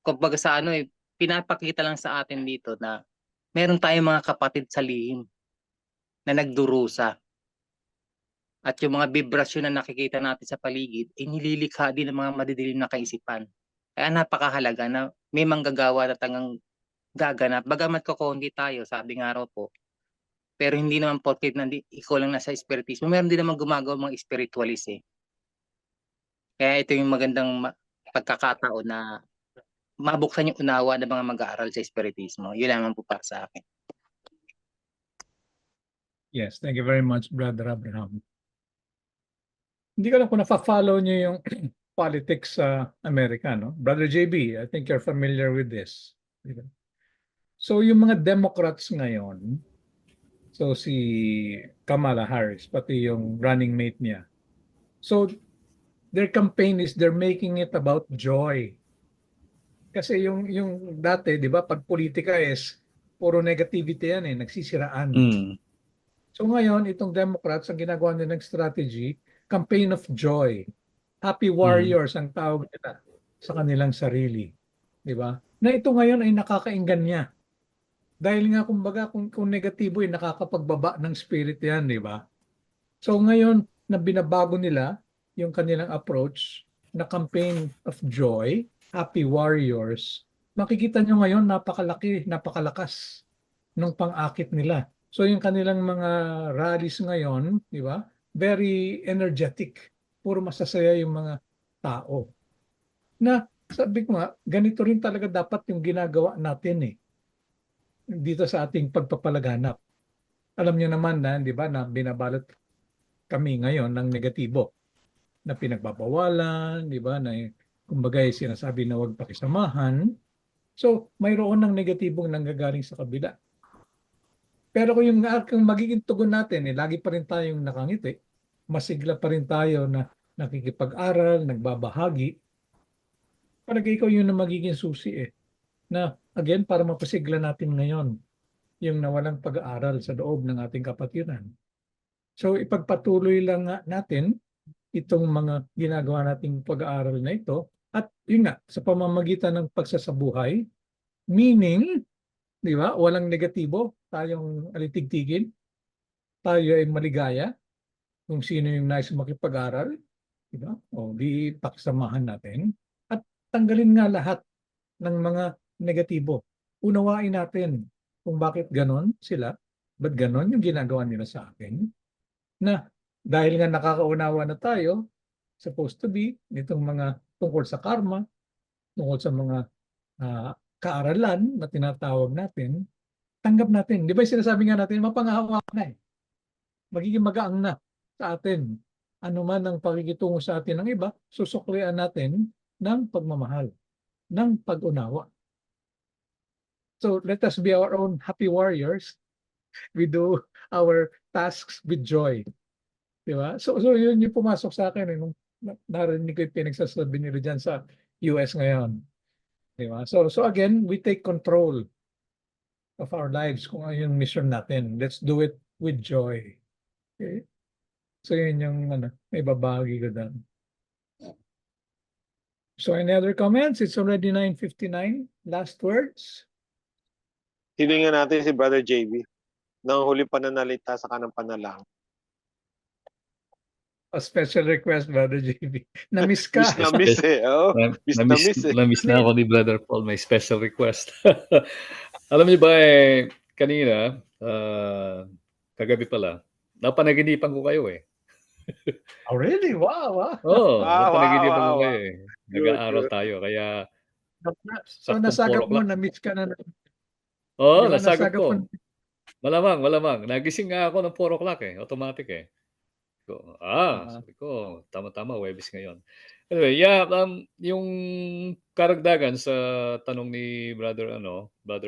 kumbaga sa pinapakita lang sa atin dito na meron tayong mga kapatid sa lihim na nagdurusa. At yung mga vibrasyon na nakikita natin sa paligid ay nililikha din ng mga madidilim na kaisipan. Kaya napakahalaga na may manggagawa na tangang gaganap. Bagamat kukunti tayo, sabi nga raw po. Pero hindi naman porket ikaw lang nasa espiritismo. Meron din naman gumagawa mga spiritualist eh. Kaya ito yung magandang pagkakataon na mabuksan yung unawa ng mga mag-aaral sa Espiritismo. Yun naman po para sa akin. Yes, thank you very much, Brother Abraham. Hindi ko alam kung nafa-follow niyo yung politics sa Amerika, no? Brother JB, I think you're familiar with this. Diba? So yung mga Democrats ngayon, so si Kamala Harris, pati yung running mate niya. So their campaign is they're making it about joy. Kasi yung dati, 'di ba, pag politika is puro negativity yan nagsisiraan. So ngayon, itong Democrats, ang ginagawa nilang strategy, campaign of joy. Happy warriors ang tawag nila sa kanilang sarili. Di ba? Na ito ngayon ay nakakainggan niya. Dahil nga kumbaga kung negatibo ay nakakapagbaba ng spirit yan, di ba? So ngayon na binabago nila yung kanilang approach na campaign of joy, happy warriors, makikita nyo ngayon napakalaki, napakalakas ng pang-akit nila. So yung kanilang mga rallies ngayon, di ba? Very energetic. Puro masasaya yung mga tao. Na sabi ko nga, ganito rin talaga dapat yung ginagawa natin dito sa ating pagpapalaganap. Alam niyo naman na, di ba, na binabalot kami ngayon ng negatibo na pinagbabawalan, di ba, na kumbaga sinasabi na huwag pakisamahan. So mayroon ng negatibong nanggagaling sa kabila. Pero kung yung magiging tugon natin, lagi pa rin tayong nakangiti, masigla pa rin tayo na nakikipag-aral, nagbabahagi, palagay ko yun na magiging susi Na again, para mapasigla natin ngayon yung nawalang pag-aaral sa loob ng ating kapatiran. So ipagpatuloy lang natin itong mga ginagawa nating pag-aaral na ito at yun nga, sa pamamagitan ng pagsasabuhay, meaning, di ba, walang negatibo, tayong alitigtigin, tayo ay maligaya, kung sino yung nais makipag-aral, di ba? O di pakisamahan natin at tanggalin nga lahat ng mga negatibo. Unawain natin kung bakit ganon sila, ba't ganon yung ginagawa nila sa akin, na dahil nga nakakaunawa na tayo, supposed to be, nitong mga tungkol sa karma, tungkol sa mga kaaralan na tinatawag natin, tanggap natin. Di ba sinasabi nga natin, mapangahawa na magiging magaang na sa atin. Ano man ang pakikitungo sa atin ng iba, susuklian natin ng pagmamahal, ng pag-unawa. So let us be our own happy warriors. We do our tasks with joy. Di ba? So yun yung pumasok sa akin nung narinig ko yung pinagsasabi nila dyan sa US ngayon. Di ba? So again, we take control of our lives kung ano yung mission natin. Let's do it with joy. Okay? So yun yung may babagi ko doon. So any other comments? It's already 9:59. Last words? Hilingan natin si Brother JB ng huli pananalita sa kanang panalangin. A special request, Brother JB. Na-miss ka. Miss na miss Oh, Na-miss na ako ni Brother Paul. May special request. Alam niyo ba kanina, kagabi pala, napanaginipan ko kayo Oh, really? Wow. Oo, napanaginipan ko wow. kayo Nag-aaral Good. tayo. Kaya, So saktong nasagap 4 mo, o'clock. na-miss ka na. Oo, Di ba, nasagap nasagap ko. mo? Malamang. Nagising nga ako ng 4 o'clock automatic sabi ko, tama-tama, Huwebes ngayon. Anyway, yung karagdagan sa tanong ni Brother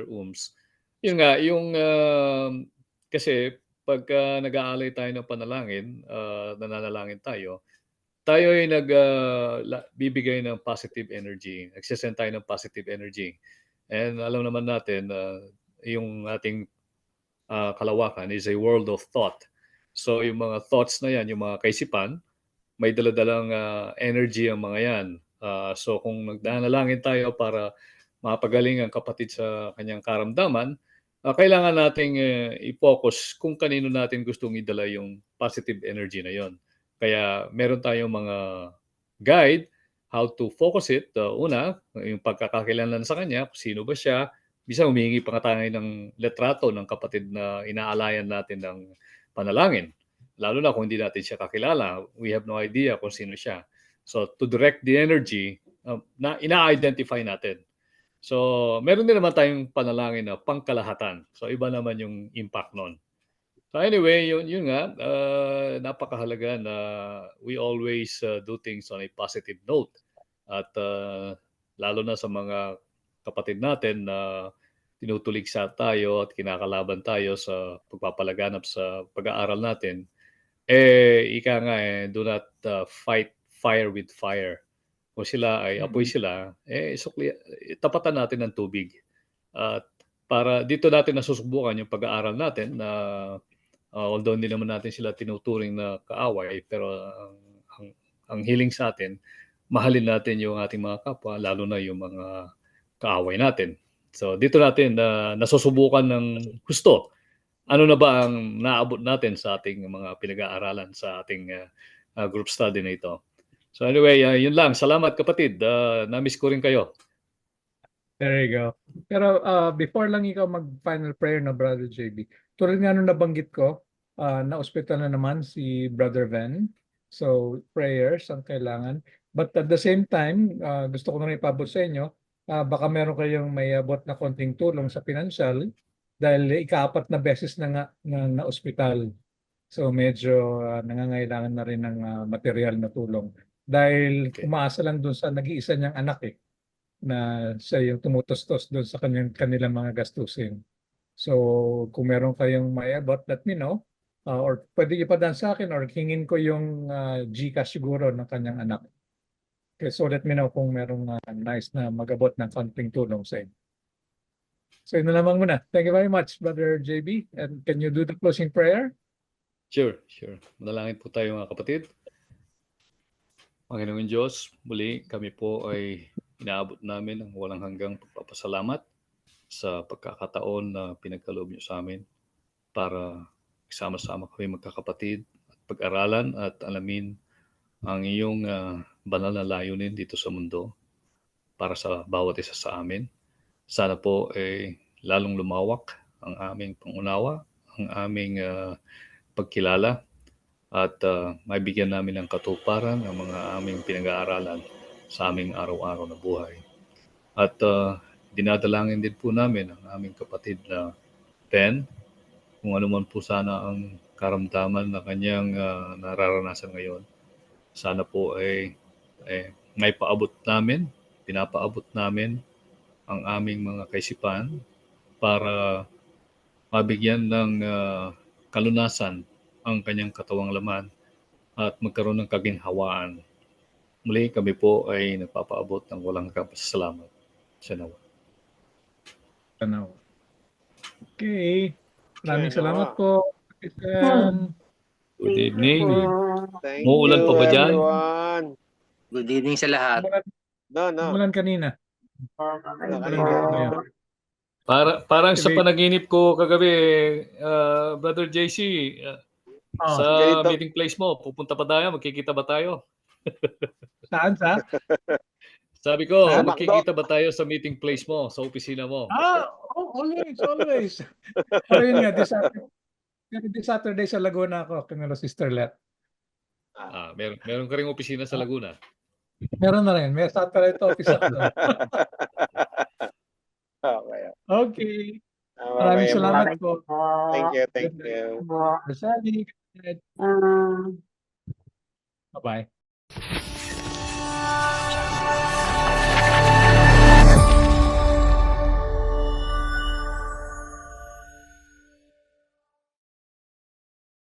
Ums, yun nga, yung kasi pagka nag-aalay tayo ng panalangin, nananalangin tayo ay bibigay ng positive energy. Nagsisend tayo ng positive energy. And alam naman natin yung ating kalawakan is a world of thought. So yung mga thoughts na yan, yung mga kaisipan, may daladalang energy ang mga yan. So kung nagdanalangin tayo para mapagaling ang kapatid sa kanyang karamdaman, kailangan nating i-focus kung kanino natin gustong idala yung positive energy na yon. Kaya meron tayong mga guide how to focus it. Una, yung pagkakakilanlan sa kanya, kung sino ba siya. Bisa humingi pa nga tayo ng letrato ng kapatid na inaalayan natin ng panalangin. Lalo na kung hindi natin siya kakilala, we have no idea kung sino siya. So to direct the energy, ina-identify natin. So, meron din naman tayong panalangin na pangkalahatan. So, iba naman yung impact nun. So anyway, yun nga, napakahalaga na we always do things on a positive note. At lalo na sa mga kapatid natin na tinutuligsa tayo at kinakalaban tayo sa pagpapalaganap sa pag-aaral natin, ika nga do not fight fire with fire. Kung sila ay apoy sila, tapatan natin ng tubig. At para dito natin nasusubukan yung pag-aaral natin na although hindi naman natin sila tinuturing na kaaway, pero ang hiling sa atin, mahalin natin yung ating mga kapwa, lalo na yung mga kaaway natin. So dito natin nasusubukan ng husto. Ano na ba ang naabot natin sa ating mga pinag-aaralan sa ating group study na ito? So anyway, yun lang. Salamat kapatid. Na-miss ko rin kayo. There you go. Pero before lang ikaw mag-final prayer na Brother JB, tulad nga nung nabanggit ko, na-ospital na naman si Brother Ven. So prayers ang kailangan. But at the same time, gusto ko na rin ipabot sa inyo, baka meron kayong may abot na konting tulong sa financial dahil ika-4 na beses na nga na-ospital. So medyo nangangailangan na rin ng material na tulong. Dahil umaasa lang dun sa nag-iisa niyang anak na siya yung tumutustos doon sa kanilang mga gastusin. So kung meron kayong may abot, let me know. Or pwede ipadaan sa akin or hingin ko yung GCash siguro ng kanyang anak. Okay, so let me know kung merong nice na mag-abot ng konting tulong sa inyo. So yun na lamang muna. Thank you very much, Brother JB. And can you do the closing prayer? Sure. Manalangin po tayo mga kapatid. Panginoon Diyos, muli kami po ay inaabot namin ang walang hanggang pagpapasalamat sa pagkakataon na pinagkaloob niyo sa amin para sama-sama kami magkakapatid at pag-aralan at alamin ang iyong banal na layunin dito sa mundo para sa bawat isa sa amin. Sana po ay lalong lumawak ang aming pangunawa, ang aming pagkilala at maibigyan namin ng katuparan ang mga aming pinag-aaralan sa aming araw-araw na buhay. At dinadalangin din po namin ang aming kapatid na Ben, kung ano man po sana ang karamdaman na kanyang nararanasan ngayon. Sana po ay may paabot namin, pinapaabot namin ang aming mga kaisipan para mabigyan ng kalunasan ang kanyang katawang laman at magkaroon ng kaginhawaan. Muli kami po ay nagpapaabot ng walang hanggang pasasalamat sa nawa. Okay. Maraming salamat po. Good evening. Thank Muulan you, pa ba dyan? everyone. Good evening sa lahat. No. Umulan kanina. Parang sa panaginip ko kagabi, Brother JC, sa ganito. meeting place mo, pupunta pa tayo? Magkikita ba tayo? Saan? Sabi ko, Saan? magkikita ba tayo sa meeting place mo, sa opisina mo? Always. Pero yun nga, this Saturday sa Laguna ako, kami Sister Let. Meron ka ring opisina sa Laguna? Meron na rin. May satellite office ako. Okay. Maraming salamat po. Thank you. Bye-bye.